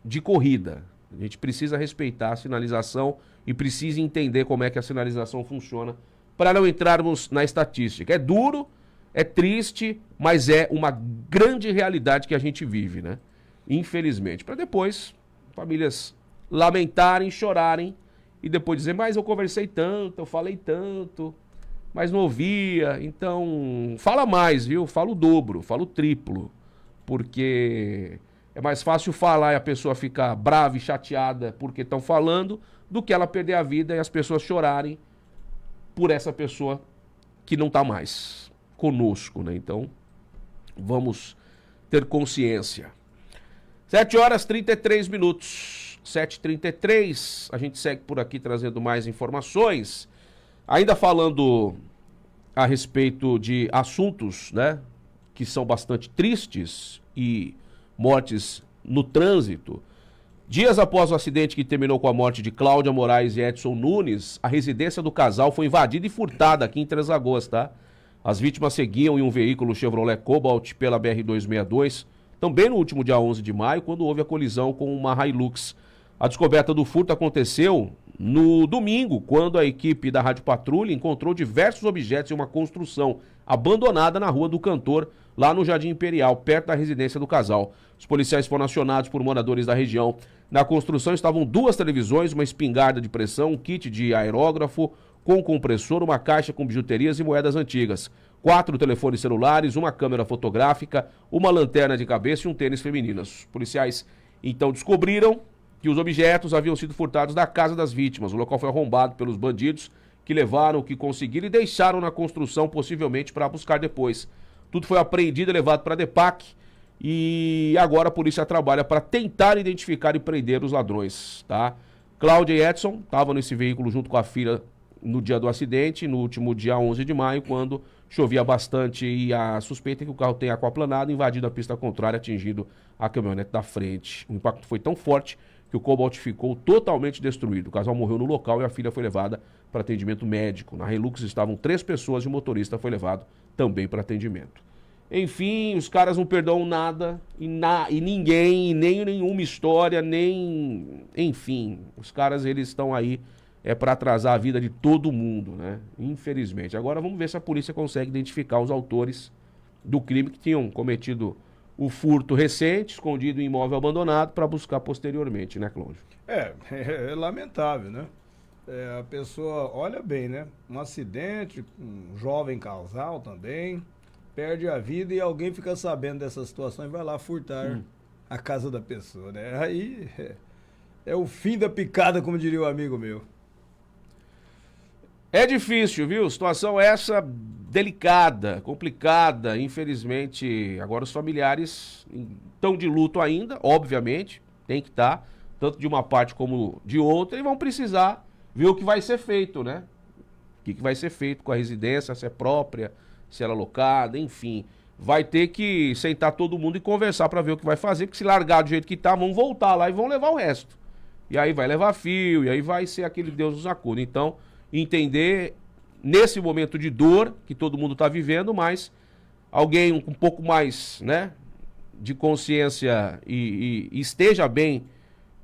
de corrida. A gente precisa respeitar a sinalização e precisa entender como é que a sinalização funciona para não entrarmos na estatística. É duro, é triste, mas é uma grande realidade que a gente vive, né? Infelizmente. Para depois, famílias lamentarem, chorarem e depois dizer, mas eu conversei tanto, eu falei tanto, mas não ouvia. Então, fala mais, viu? Fala o dobro, fala o triplo. Porque é mais fácil falar e a pessoa ficar brava e chateada porque estão falando do que ela perder a vida e as pessoas chorarem por essa pessoa que não está mais conosco, né? Então, vamos ter consciência. 7h33, 7h33, a gente segue por aqui trazendo mais informações. Ainda falando a respeito de assuntos, né, que são bastante tristes e mortes no trânsito. Dias após o acidente que terminou com a morte de Cláudia Moraes e Edson Nunes, a residência do casal foi invadida e furtada aqui em Três Lagoas, tá? As vítimas seguiam em um veículo Chevrolet Cobalt pela BR-262, também no último dia 11 de maio, quando houve a colisão com uma Hilux. A descoberta do furto aconteceu no domingo, quando a equipe da Rádio Patrulha encontrou diversos objetos em uma construção abandonada na Rua do Cantor, lá no Jardim Imperial, perto da residência do casal. Os policiais foram acionados por moradores da região. Na construção estavam 2 televisões, uma espingarda de pressão, um kit de aerógrafo com compressor, uma caixa com bijuterias e moedas antigas, 4 telefones celulares, uma câmera fotográfica, uma lanterna de cabeça e um tênis feminino. Os policiais então descobriram que os objetos haviam sido furtados da casa das vítimas. O local foi arrombado pelos bandidos que levaram o que conseguiram e deixaram na construção, possivelmente para buscar depois. Tudo foi apreendido e levado para a DEPAC e agora a polícia trabalha para tentar identificar e prender os ladrões, tá? Cláudia e Edson estavam nesse veículo junto com a filha no dia do acidente, no último dia 11 de maio, quando chovia bastante e a suspeita é que o carro tenha aquaplanado, invadido a pista contrária, atingindo a caminhonete da frente. O impacto foi tão forte que o Cobalt ficou totalmente destruído. O casal morreu no local e a filha foi levada para atendimento médico. Na Hilux estavam 3 pessoas e o motorista foi levado também para atendimento. Enfim, os caras não perdoam nada e ninguém, nem nenhuma história, nem... Enfim, os caras eles estão aí para atrasar a vida de todo mundo, né? Infelizmente. Agora vamos ver se a polícia consegue identificar os autores do crime que tinham cometido o furto recente, escondido em imóvel abandonado, para buscar posteriormente, né, Cláudio? É lamentável, né? A pessoa, olha bem, né? Um acidente, um jovem casal também, perde a vida e alguém fica sabendo dessa situação e vai lá furtar a casa da pessoa, né? Aí é o fim da picada, como diria o amigo meu. É difícil, viu? Situação essa delicada, complicada. Infelizmente, agora os familiares estão de luto ainda, obviamente, tem que estar, tanto de uma parte como de outra, e vão precisar ver o que vai ser feito, né? O que vai ser feito com a residência, se é própria, se ela é alocada, enfim. Vai ter que sentar todo mundo e conversar para ver o que vai fazer, porque se largar do jeito que tá, vão voltar lá e vão levar o resto. E aí vai levar fio, e aí vai ser aquele Deus nos acuda. Então, entender nesse momento de dor que todo mundo está vivendo, mas alguém um pouco mais, né, de consciência e esteja bem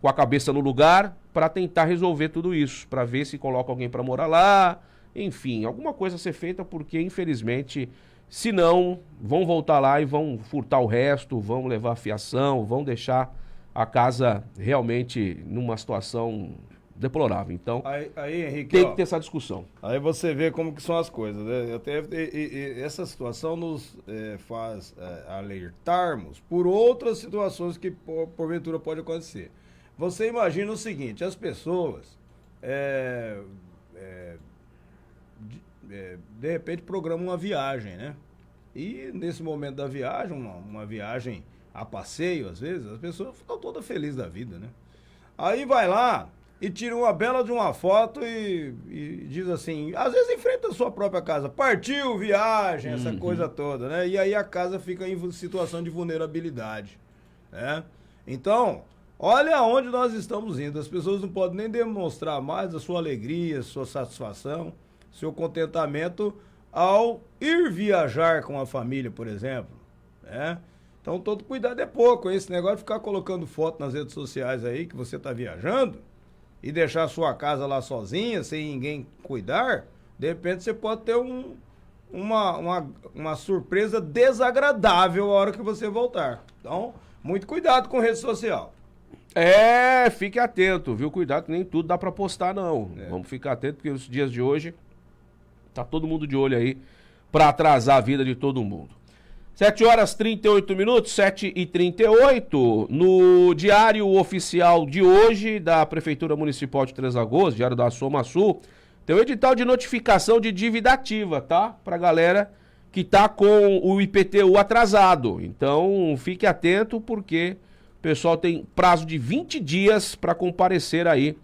com a cabeça no lugar para tentar resolver tudo isso, para ver se coloca alguém para morar lá, enfim, alguma coisa a ser feita, porque infelizmente Se não, vão voltar lá e vão furtar o resto, vão levar a fiação, vão deixar a casa realmente numa situação deplorável. Então, aí Henrique, tem que ter essa discussão. Aí você vê como que são as coisas, né? Essa situação nos faz alertarmos por outras situações que porventura pode acontecer. Você imagina o seguinte, as pessoas de repente programam uma viagem, né? E nesse momento da viagem, uma viagem a passeio, às vezes, as pessoas ficam todas felizes da vida, né? Aí vai lá e tira uma bela de uma foto e diz assim, às vezes enfrenta a sua própria casa, partiu viagem, essa coisa toda, né? E aí a casa fica em situação de vulnerabilidade, né? Então, olha aonde nós estamos indo, as pessoas não podem nem demonstrar mais a sua alegria, a sua satisfação, seu contentamento ao ir viajar com a família, por exemplo, né? Então todo cuidado é pouco, esse negócio de ficar colocando foto nas redes sociais aí que você está viajando e deixar a sua casa lá sozinha, sem ninguém cuidar, de repente você pode ter uma surpresa desagradável a hora que você voltar. Então, muito cuidado com rede social. Fique atento, viu? Cuidado, nem tudo dá pra postar, não. Vamos ficar atento, porque os dias de hoje tá todo mundo de olho aí pra atrasar a vida de todo mundo. 7h38, 7h38, no Diário Oficial de hoje da Prefeitura Municipal de Três Lagoas, Diário da Soma Sul, tem um edital de notificação de dívida ativa, tá? Pra galera que tá com o IPTU atrasado. Então, fique atento, porque o pessoal tem prazo de 20 dias para comparecer aí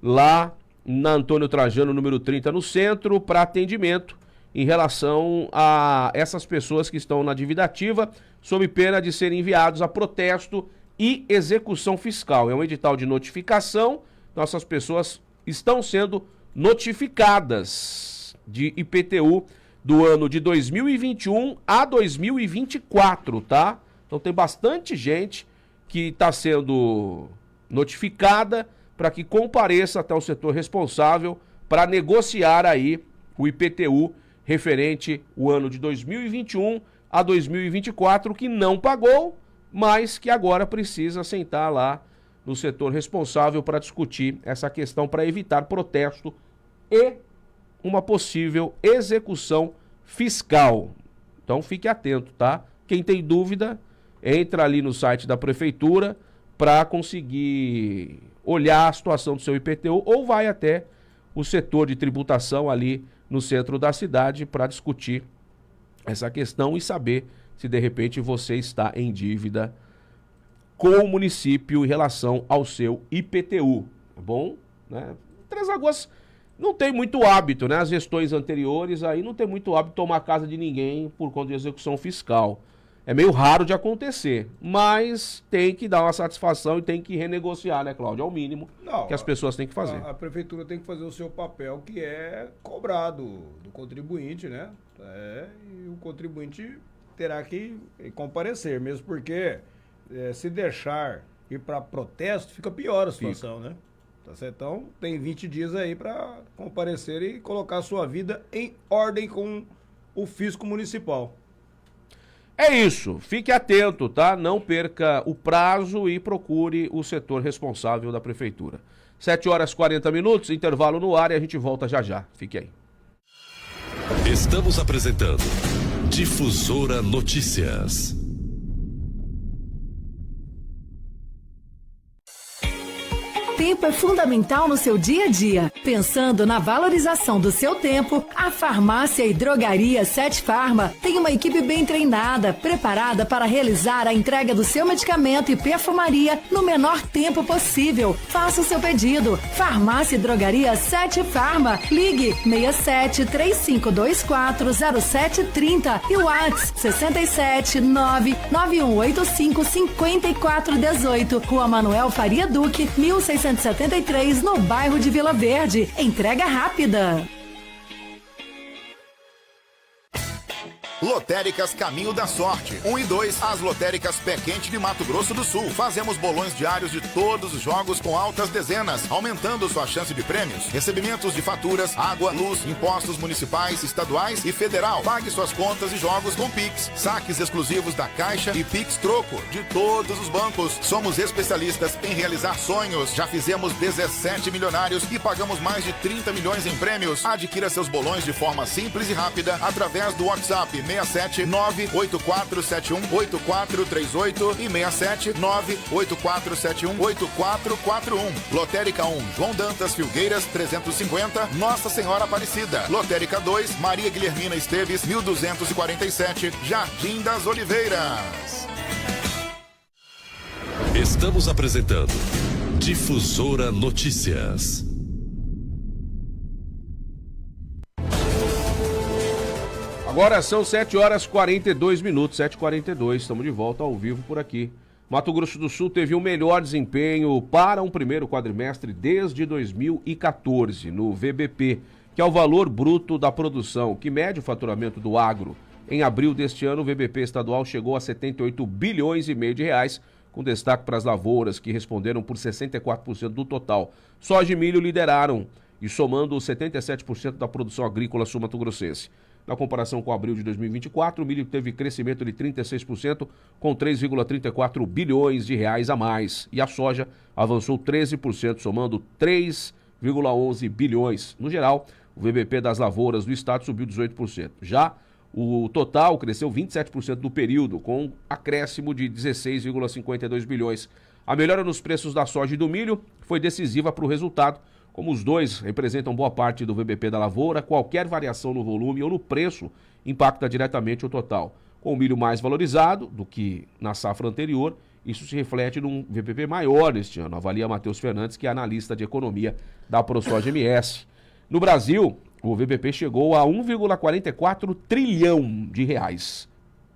lá na Antônio Trajano, número 30, no centro, para atendimento em relação a essas pessoas que estão na dívida ativa, sob pena de serem enviados a protesto e execução fiscal. É um edital de notificação, nossas pessoas estão sendo notificadas de IPTU do ano de 2021 a 2024, tá? Então tem bastante gente que está sendo notificada para que compareça até o setor responsável para negociar aí o IPTU referente o ano de 2021 a 2024, que não pagou, mas que agora precisa sentar lá no setor responsável para discutir essa questão, para evitar protesto e uma possível execução fiscal. Então fique atento, tá? Quem tem dúvida, entra ali no site da prefeitura para conseguir olhar a situação do seu IPTU ou vai até o setor de tributação ali no centro da cidade para discutir essa questão e saber se de repente você está em dívida com o município em relação ao seu IPTU, tá bom? Né? Três Lagoas não tem muito hábito, né? As gestões anteriores aí não tem muito hábito de tomar a casa de ninguém por conta de execução fiscal. É meio raro de acontecer, mas tem que dar uma satisfação e tem que renegociar, né, Cláudio? É o mínimo que as pessoas têm que fazer. A prefeitura tem que fazer o seu papel, que é cobrar do contribuinte, né? E o contribuinte terá que comparecer, mesmo porque se deixar ir para protesto, fica pior a situação, né? Tá certo? Então, tem 20 dias aí para comparecer e colocar a sua vida em ordem com o fisco municipal. É isso, fique atento, tá? Não perca o prazo e procure o setor responsável da prefeitura. 7h40, intervalo no ar e a gente volta já já. Fique aí. Estamos apresentando Difusora Notícias. Tempo é fundamental no seu dia a dia. Pensando na valorização do seu tempo, a Farmácia e Drogaria Sete Farma tem uma equipe bem treinada, preparada para realizar a entrega do seu medicamento e perfumaria no menor tempo possível. Faça o seu pedido. Farmácia e Drogaria Sete Farma. Ligue 67-3524-0730 e o WhatsApp 679-9185-5418. Rua Manuel Faria Duque, 1673, no bairro de Vila Verde. Entrega rápida. Lotéricas Caminho da Sorte. 1 e 2, as lotéricas Pé Quente de Mato Grosso do Sul. Fazemos bolões diários de todos os jogos com altas dezenas, aumentando sua chance de prêmios. Recebimentos de faturas, água, luz, impostos municipais, estaduais e federal. Pague suas contas e jogos com Pix. Saques exclusivos da Caixa e Pix Troco de todos os bancos. Somos especialistas em realizar sonhos. Já fizemos 17 milionários e pagamos mais de 30 milhões em prêmios. Adquira seus bolões de forma simples e rápida através do WhatsApp 67 98471 8438 e 67 98471 8441. Lotérica 1, João Dantas Filgueiras 350, Nossa Senhora Aparecida. Lotérica 2, Maria Guilhermina Esteves 1247, Jardim das Oliveiras. Estamos apresentando Difusora Notícias. Agora são 7h42, 7h42, estamos de volta ao vivo por aqui. Mato Grosso do Sul teve o melhor desempenho para um primeiro quadrimestre desde 2014, no VBP, que é o valor bruto da produção, que mede o faturamento do agro. Em abril deste ano, o VBP estadual chegou a 78 bilhões e meio de reais, com destaque para as lavouras, que responderam por 64% do total. Soja e milho lideraram, e somando 77% da produção agrícola sul-mato-grossense. Na comparação com abril de 2024, o milho teve crescimento de 36%, com 3,34 bilhões de reais a mais. E a soja avançou 13%, somando 3,11 bilhões. No geral, o VBP das lavouras do estado subiu 18%. Já o total cresceu 27% do período, com um acréscimo de 16,52 bilhões. A melhora nos preços da soja e do milho foi decisiva para o resultado. Como os dois representam boa parte do VBP da lavoura, qualquer variação no volume ou no preço impacta diretamente o total. Com o milho mais valorizado do que na safra anterior, isso se reflete num VBP maior este ano, avalia Matheus Fernandes, que é analista de economia da ProSoja MS. No Brasil, o VBP chegou a 1,44 trilhão de reais.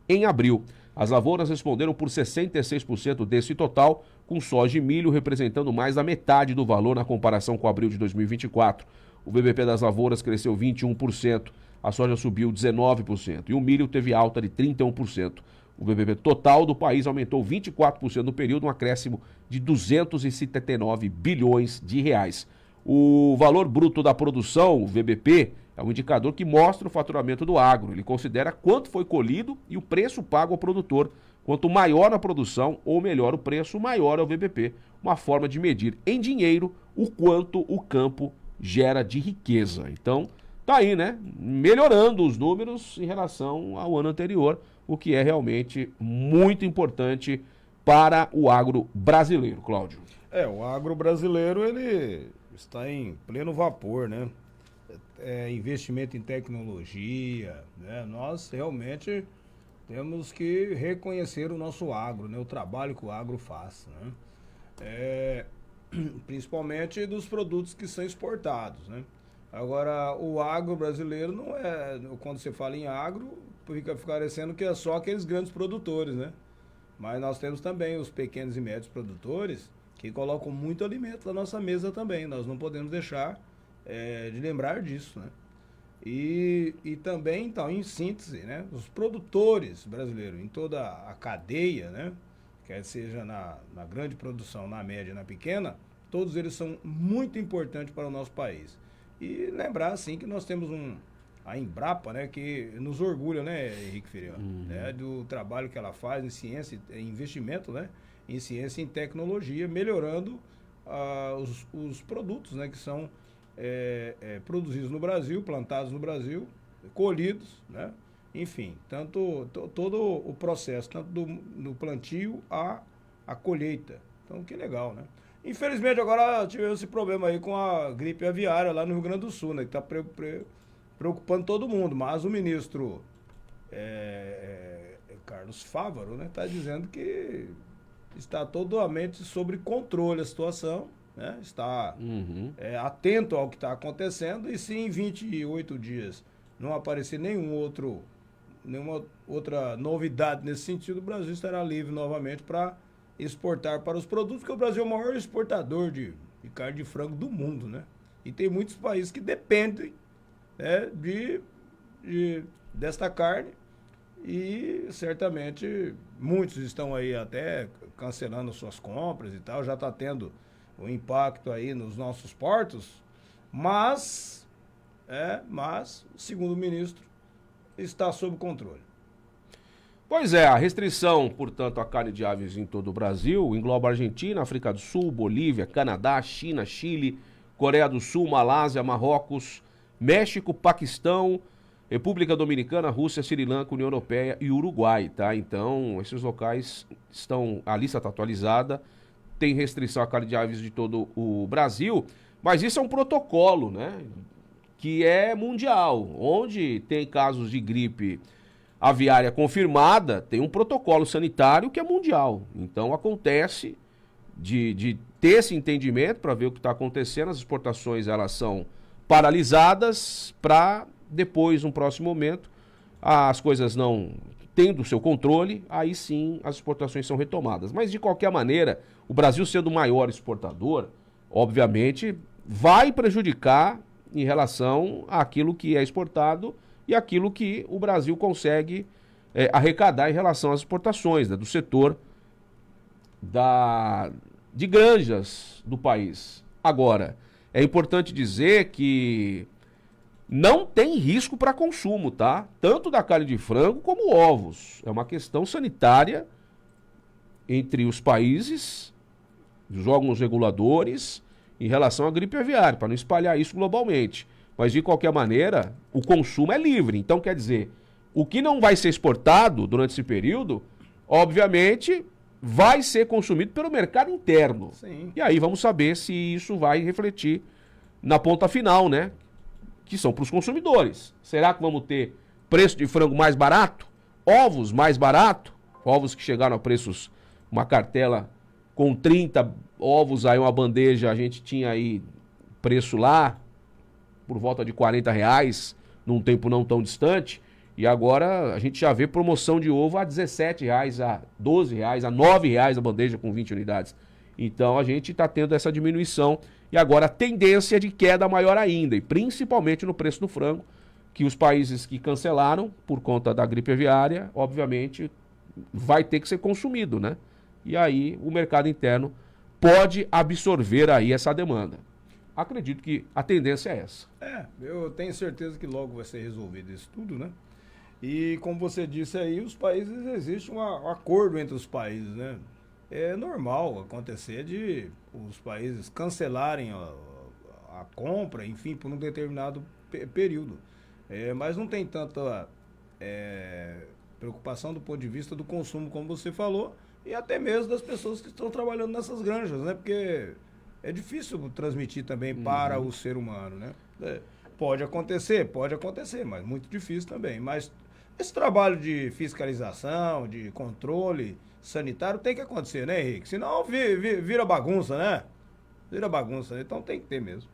Em abril, as lavouras responderam por 66% desse total, com soja e milho representando mais da metade do valor na comparação com abril de 2024. O VBP das lavouras cresceu 21%, a soja subiu 19% e o milho teve alta de 31%. O VBP total do país aumentou 24% no período, um acréscimo de 279 bilhões de reais. O valor bruto da produção, o VBP, é um indicador que mostra o faturamento do agro. Ele considera quanto foi colhido e o preço pago ao produtor. Quanto maior a produção ou melhor o preço, maior é o VBP. Uma forma de medir em dinheiro o quanto o campo gera de riqueza. Então, tá aí, né? Melhorando os números em relação ao ano anterior, o que é realmente muito importante para o agro brasileiro, Cláudio. O agro brasileiro, ele está em pleno vapor, né? Investimento em tecnologia, né? Nós realmente temos que reconhecer o nosso agro, né? O trabalho que o agro faz, né? Principalmente dos produtos que são exportados, né? Agora, o agro brasileiro não é... Quando você fala em agro, fica parecendo que é só aqueles grandes produtores, né? Mas nós temos também os pequenos e médios produtores que colocam muito alimento na nossa mesa também. Nós não podemos deixar de lembrar disso, né? E também, então, em síntese, né? Os produtores brasileiros, em toda a cadeia, né? Quer seja na grande produção, na média, na pequena, todos eles são muito importantes para o nosso país. E lembrar, assim, que nós temos a Embrapa, né? Que nos orgulha, né, Henrique Ferreira? Né, do trabalho que ela faz em ciência, em investimento, né? Em ciência e em tecnologia, melhorando os produtos, né? Que são produzidos no Brasil, plantados no Brasil, colhidos, né? Enfim, todo o processo, tanto do plantio à colheita. Então, que legal, né? Infelizmente, agora tivemos esse problema aí com a gripe aviária lá no Rio Grande do Sul, né? Que está preocupando todo mundo, mas o ministro Carlos Fávaro, né? Está dizendo que está totalmente sob controle a situação, né? Está atento ao que está acontecendo, e se em 28 dias não aparecer nenhuma outra novidade nesse sentido, o Brasil estará livre novamente para exportar para os produtos, porque o Brasil é o maior exportador de carne de frango do mundo, né? E tem muitos países que dependem, né, desta carne E certamente muitos estão aí até cancelando suas compras e tal, já está tendo um impacto aí nos nossos portos, mas, segundo o ministro, está sob controle. Pois é, a restrição, portanto, à carne de aves em todo o Brasil engloba Argentina, África do Sul, Bolívia, Canadá, China, Chile, Coreia do Sul, Malásia, Marrocos, México, Paquistão, República Dominicana, Rússia, Sri Lanka, União Europeia e Uruguai, tá? Então, esses locais estão... A lista está atualizada, tem restrição à carne de aves de todo o Brasil, mas isso é um protocolo, né? Que é mundial. Onde tem casos de gripe aviária confirmada, tem um protocolo sanitário que é mundial. Então, acontece de ter esse entendimento para ver o que está acontecendo. As exportações, elas são paralisadas para depois, num próximo momento, as coisas não tendo o seu controle, aí sim as exportações são retomadas. Mas, de qualquer maneira, o Brasil sendo o maior exportador, obviamente, vai prejudicar em relação àquilo que é exportado e aquilo que o Brasil consegue arrecadar em relação às exportações, né, do setor de granjas do país. Agora, é importante dizer que não tem risco para consumo, tá? Tanto da carne de frango como ovos. É uma questão sanitária entre os países, os órgãos reguladores, em relação à gripe aviária, para não espalhar isso globalmente. Mas, de qualquer maneira, o consumo é livre. Então, quer dizer, o que não vai ser exportado durante esse período, obviamente, vai ser consumido pelo mercado interno. Sim. E aí vamos saber se isso vai refletir na ponta final, né? Que são para os consumidores. Será que vamos ter preço de frango mais barato? Ovos mais barato? Ovos que chegaram a preços, uma cartela com 30 ovos, aí uma bandeja, a gente tinha aí preço lá por volta de R$40, num tempo não tão distante, e agora a gente já vê promoção de ovo a R$17, a R$12, a R$9 a bandeja com 20 unidades. Então a gente está tendo essa diminuição, e agora a tendência de queda maior ainda, e principalmente no preço do frango, que os países que cancelaram por conta da gripe aviária, obviamente, vai ter que ser consumido, né? E aí o mercado interno pode absorver aí essa demanda. Acredito que a tendência é essa. Eu tenho certeza que logo vai ser resolvido isso tudo, né? E como você disse aí, os países, existe um acordo entre os países, né? É normal acontecer de os países cancelarem a compra, enfim, por um determinado período. Mas não tem tanta preocupação do ponto de vista do consumo, como você falou, e até mesmo das pessoas que estão trabalhando nessas granjas, né? Porque é difícil transmitir também para o ser humano, né? Pode acontecer, mas muito difícil também. Mas esse trabalho de fiscalização, de controle sanitário tem que acontecer, né, Henrique? Senão vira bagunça, né? Vira bagunça, né? Então tem que ter mesmo.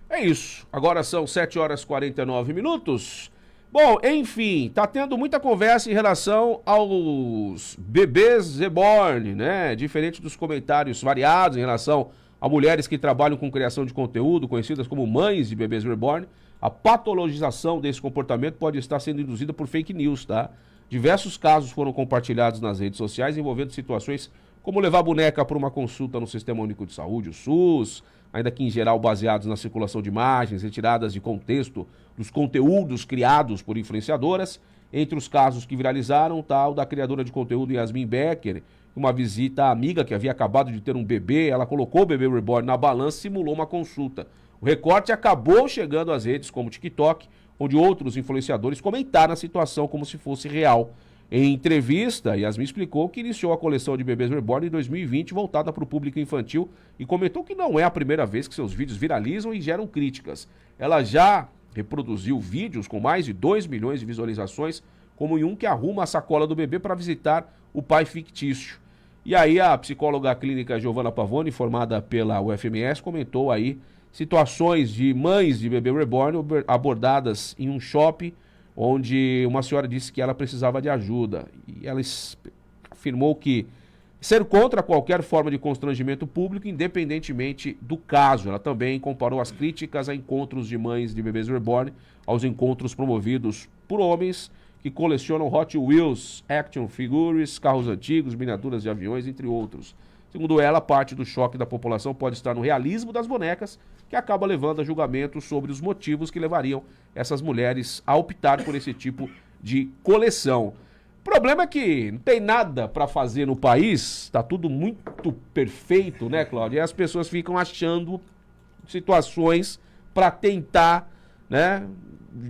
É isso. Agora são 7h49. Bom, enfim, tá tendo muita conversa em relação aos bebês reborn, né? Diferente dos comentários variados em relação a mulheres que trabalham com criação de conteúdo, conhecidas como mães de bebês reborn, a patologização desse comportamento pode estar sendo induzida por fake news, tá? Diversos casos foram compartilhados nas redes sociais envolvendo situações como levar a boneca para uma consulta no Sistema Único de Saúde, o SUS, ainda que em geral baseados na circulação de imagens retiradas de contexto dos conteúdos criados por influenciadoras. Entre os casos que viralizaram, tal da criadora de conteúdo Yasmin Becker, uma visita à amiga que havia acabado de ter um bebê, ela colocou o bebê reborn na balança e simulou uma consulta. O recorte acabou chegando às redes como o TikTok, onde outros influenciadores comentaram a situação como se fosse real. Em entrevista, Yasmin explicou que iniciou a coleção de bebês reborn em 2020, voltada para o público infantil, e comentou que não é a primeira vez que seus vídeos viralizam e geram críticas. Ela já reproduziu vídeos com mais de 2 milhões de visualizações, como em um que arruma a sacola do bebê para visitar o pai fictício. E aí a psicóloga clínica Giovanna Pavone, formada pela UFMS, comentou aí situações de mães de bebê reborn abordadas em um shopping, onde uma senhora disse que ela precisava de ajuda. E ela afirmou que ser contra qualquer forma de constrangimento público, independentemente do caso. Ela também comparou as críticas a encontros de mães de bebês reborn aos encontros promovidos por homens que colecionam Hot Wheels, action figures, carros antigos, miniaturas de aviões, entre outros. Segundo ela, parte do choque da população pode estar no realismo das bonecas, que acaba levando a julgamento sobre os motivos que levariam essas mulheres a optar por esse tipo de coleção. O problema é que não tem nada para fazer no país, está tudo muito perfeito, né, Cláudio? E as pessoas ficam achando situações para tentar, né,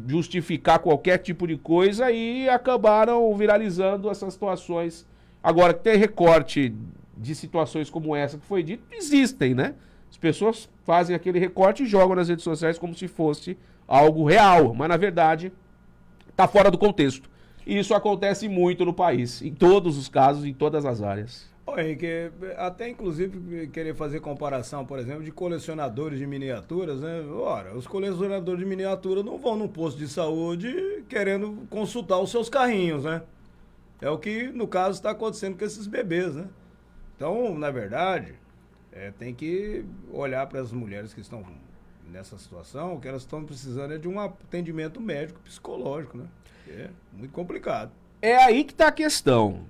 justificar qualquer tipo de coisa e acabaram viralizando essas situações. Agora, que tem recorte de situações como essa que foi dito, existem, né? As pessoas fazem aquele recorte e jogam nas redes sociais como se fosse algo real, mas na verdade está fora do contexto. E isso acontece muito no país, em todos os casos, em todas as áreas. Ô, Henrique, até inclusive querer fazer comparação, por exemplo, de colecionadores de miniaturas, né? Ora, os colecionadores de miniatura não vão num posto de saúde querendo consultar os seus carrinhos, né? É o que, no caso, está acontecendo com esses bebês, né? Então, na verdade, tem que olhar para as mulheres que estão nessa situação, o que elas estão precisando é de um atendimento médico, psicológico, né? É muito complicado. É aí que está a questão.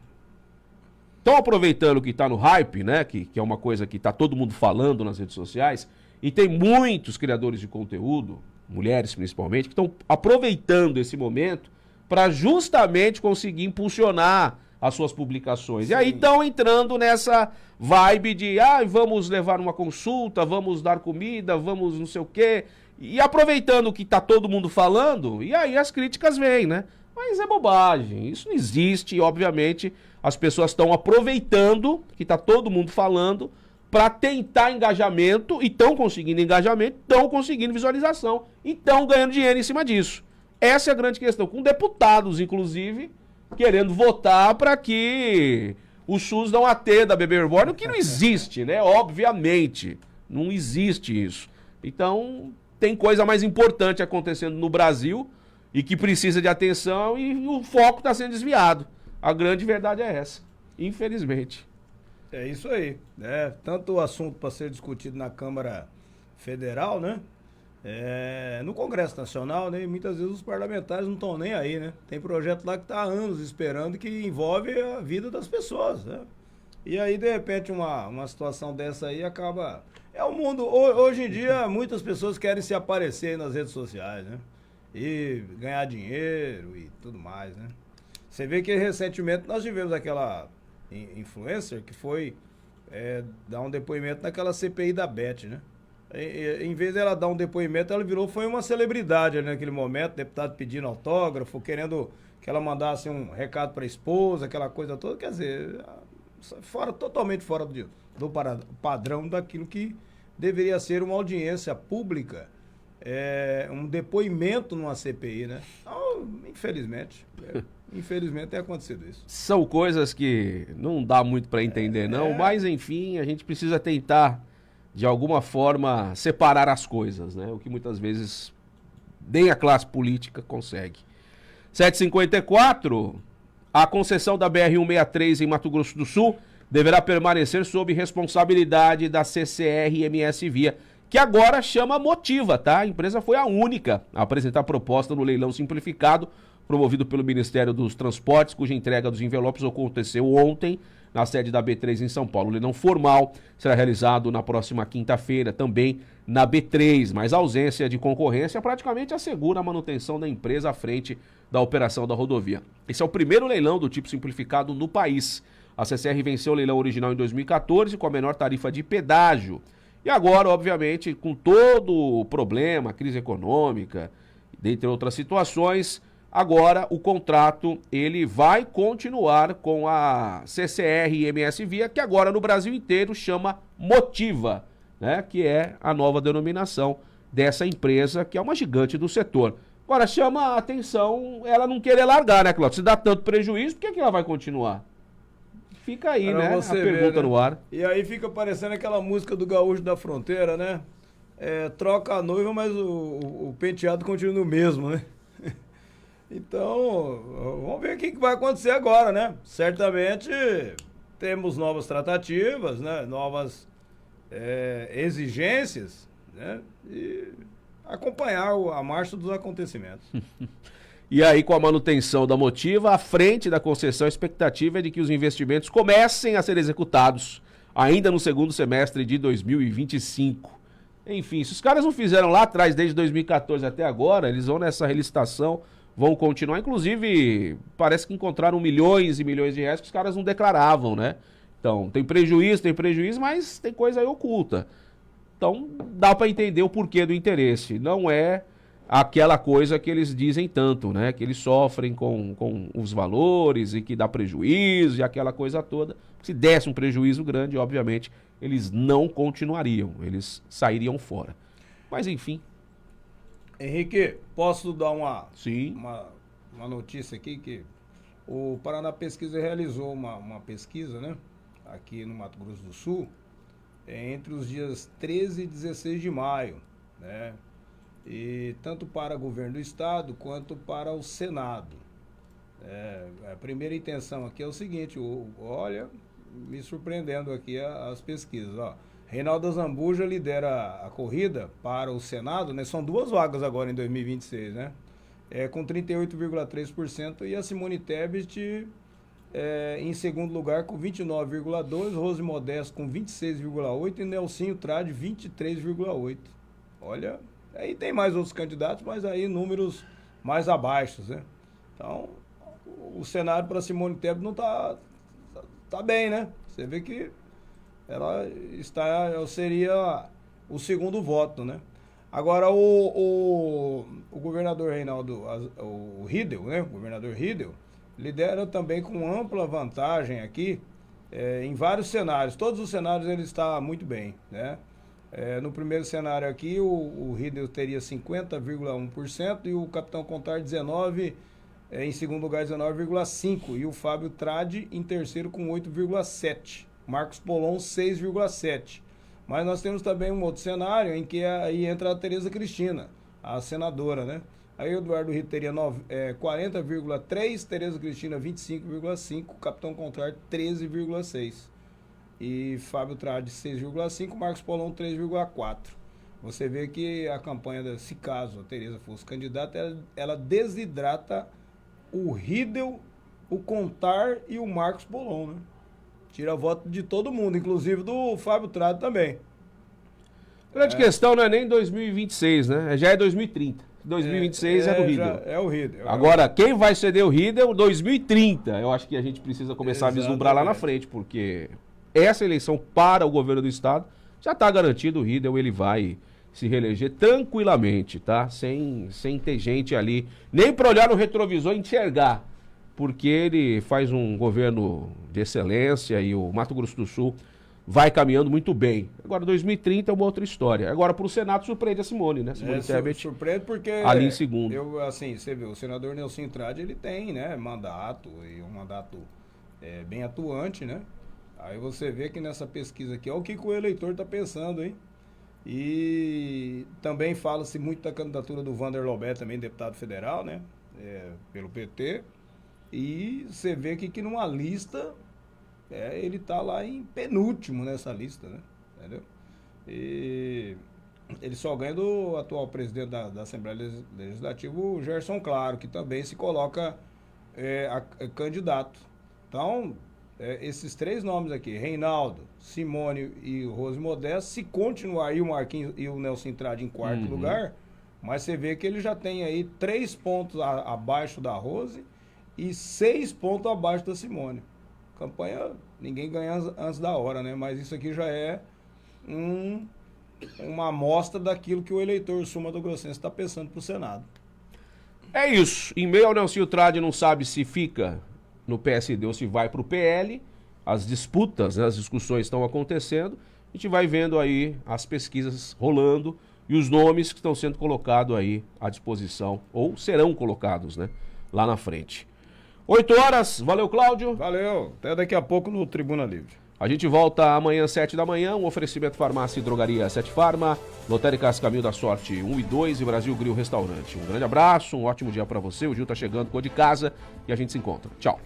Estão aproveitando que está no hype, né? Que é uma coisa que está todo mundo falando nas redes sociais, e tem muitos criadores de conteúdo, mulheres principalmente, que estão aproveitando esse momento para justamente conseguir impulsionar as suas publicações. Sim. E aí estão entrando nessa vibe de vamos levar uma consulta, vamos dar comida, vamos não sei o quê. E aproveitando que tá todo mundo falando, e aí as críticas vêm, né? Mas é bobagem, isso não existe e obviamente as pessoas estão aproveitando que tá todo mundo falando para tentar engajamento e estão conseguindo engajamento, estão conseguindo visualização e estão ganhando dinheiro em cima disso. Essa é a grande questão, com deputados inclusive querendo votar para que o SUS não atenda da bebê reborn, o que não existe, né? Obviamente, não existe isso. Então, tem coisa mais importante acontecendo no Brasil e que precisa de atenção e o foco está sendo desviado. A grande verdade é essa, infelizmente. É isso aí, né? Tanto o assunto para ser discutido na Câmara Federal, né? No Congresso Nacional, né? E muitas vezes os parlamentares não estão nem aí, né? Tem projeto lá que está há anos esperando que envolve a vida das pessoas, né? E aí, de repente, uma situação dessa aí acaba... É o mundo... Hoje em dia, muitas pessoas querem se aparecer nas redes sociais, né? E ganhar dinheiro e tudo mais, né? Você vê que recentemente nós tivemos aquela influencer que foi dar um depoimento naquela CPI da Beth, né? Em vez dela dar um depoimento, ela foi uma celebridade ali naquele momento, deputado pedindo autógrafo, querendo que ela mandasse um recado para a esposa, aquela coisa toda, quer dizer, totalmente fora do padrão daquilo que deveria ser uma audiência pública, um depoimento numa CPI, né? Então, infelizmente tem acontecido isso. São coisas que não dá muito para entender não, mas enfim, a gente precisa tentar de alguma forma separar as coisas, né? O que muitas vezes nem a classe política consegue. 7h54, a concessão da BR-163 em Mato Grosso do Sul deverá permanecer sob responsabilidade da CCR-MS Via, que agora chama Motiva, tá? A empresa foi a única a apresentar proposta no leilão simplificado, promovido pelo Ministério dos Transportes, cuja entrega dos envelopes aconteceu ontem, na sede da B3 em São Paulo. O leilão formal será realizado na próxima quinta-feira, também na B3, mas a ausência de concorrência praticamente assegura a manutenção da empresa à frente da operação da rodovia. Esse é o primeiro leilão do tipo simplificado no país. A CCR venceu o leilão original em 2014 com a menor tarifa de pedágio. E agora, obviamente, com todo o problema, crise econômica, dentre outras situações, agora o contrato ele vai continuar com a CCR e MS Via, que agora no Brasil inteiro chama Motiva, né? Que é a nova denominação dessa empresa, que é uma gigante do setor. Agora chama a atenção ela não querer largar, né, Cláudio? Se dá tanto prejuízo, por que ela vai continuar? Fica aí, né, a pergunta no ar. E aí fica parecendo aquela música do Gaúcho da Fronteira, né? Troca a noiva, mas o penteado continua o mesmo, né? Então, vamos ver o que vai acontecer agora, né? Certamente temos novas tratativas, né? Novas exigências, né? E acompanhar a marcha dos acontecimentos. E aí, com a manutenção da Motiva, à frente da concessão, a expectativa é de que os investimentos comecem a ser executados ainda no segundo semestre de 2025. Enfim, se os caras não fizeram lá atrás, desde 2014 até agora, eles vão nessa relicitação, vão continuar. Inclusive, parece que encontraram milhões e milhões de reais que os caras não declaravam, né? Então, tem prejuízo, mas tem coisa aí oculta. Então, dá para entender o porquê do interesse. Não é aquela coisa que eles dizem tanto, né? Que eles sofrem com os valores e que dá prejuízo e aquela coisa toda. Se desse um prejuízo grande, obviamente, eles não continuariam, eles sairiam fora. Mas, enfim. Henrique, posso dar uma notícia aqui que o Paraná Pesquisa realizou uma pesquisa, né? Aqui no Mato Grosso do Sul, entre os dias 13 e 16 de maio, né? E tanto para o governo do estado quanto para o Senado. A primeira intenção aqui é o seguinte, olha, me surpreendendo aqui as pesquisas, ó. Reinaldo Azambuja lidera a corrida para o Senado, né? São 2 vagas agora em 2026, né? Com 38,3%, e a Simone Tebet em segundo lugar com 29,2%, Rose Modesto com 26,8% e Nelsinho Trade 23,8%. Olha, aí tem mais outros candidatos, mas aí números mais abaixo, né? Então, o cenário para Simone Tebet não tá bem, né? Você vê que ela seria o segundo voto, né? Agora, o governador Reinaldo, o Riedel, né? O governador Riedel lidera também com ampla vantagem aqui em vários cenários. Todos os cenários ele está muito bem, né? No primeiro cenário aqui, o Riedel teria 50,1% e o Capitão Contar 19%, em segundo lugar 19,5%, e o Fábio Tradi em terceiro com 8,7%, Marcos Polon 6,7%. Mas nós temos também um outro cenário em que aí entra a Tereza Cristina, a senadora, né? Aí o Eduardo Rito teria 40,3%, Tereza Cristina 25,5%, Capitão Contar 13,6%. E Fábio Tradi 6,5%, Marcos Polon 3,4%. Você vê que a campanha, se caso a Tereza fosse candidata, ela desidrata o Riedel, o Contar e o Marcos Polon, né? Tira voto de todo mundo, inclusive do Fábio Tradi também. Grande questão não é nem 2026, né? Já é 2030. 2026 é do Riedel. É o Riedel. Agora, quem vai ceder o Riedel? 2030. Eu acho que a gente precisa começar a vislumbrar lá na frente, porque essa eleição para o governo do estado já está garantido. O Riedel ele vai se reeleger tranquilamente, tá? Sem ter gente ali, nem para olhar no retrovisor e enxergar, porque ele faz um governo de excelência e o Mato Grosso do Sul vai caminhando muito bem. Agora, 2030 é uma outra história. Agora, para o Senado, surpreende a Simone, né? Simone Tebet, surpreende porque ali em segundo. Você vê, o senador Nelsinho Trade, ele tem, né, mandato, e um mandato bem atuante, né? Aí você vê que nessa pesquisa aqui, olha o que o eleitor está pensando, hein? E também fala-se muito da candidatura do Vander Lobé, também deputado federal, né? Pelo PT. E você vê que numa lista, ele está lá em penúltimo nessa lista, né? Entendeu? E ele só ganha do atual presidente da Assembleia Legislativa, o Gerson Claro, que também se coloca candidato. Então, esses 3 nomes aqui, Reinaldo, Simone e o Rose Modesto, se continuar aí o Marquinhos e o Nelson Trade em quarto lugar, mas você vê que ele já tem aí 3 pontos abaixo da Rose e 6 pontos abaixo da Simone. Campanha, ninguém ganha antes da hora, né? Mas isso aqui já é uma amostra daquilo que o eleitor sul-mato-grossense está pensando para o Senado. É isso. Em meio ao Nelson Trade não sabe se fica no PSD ou se vai para o PL. As disputas, né, as discussões estão acontecendo. A gente vai vendo aí as pesquisas rolando e os nomes que estão sendo colocados aí à disposição, ou serão colocados, né, lá na frente. 8 horas, valeu, Cláudio. Valeu, até daqui a pouco no Tribuna Livre. A gente volta amanhã, 7 da manhã, um oferecimento farmácia e drogaria 7 Farma, Lotéricas Caminho da Sorte 1 e 2 e Brasil Grill Restaurante. Um grande abraço, um ótimo dia para você, o Gil tá chegando com o de casa e a gente se encontra. Tchau.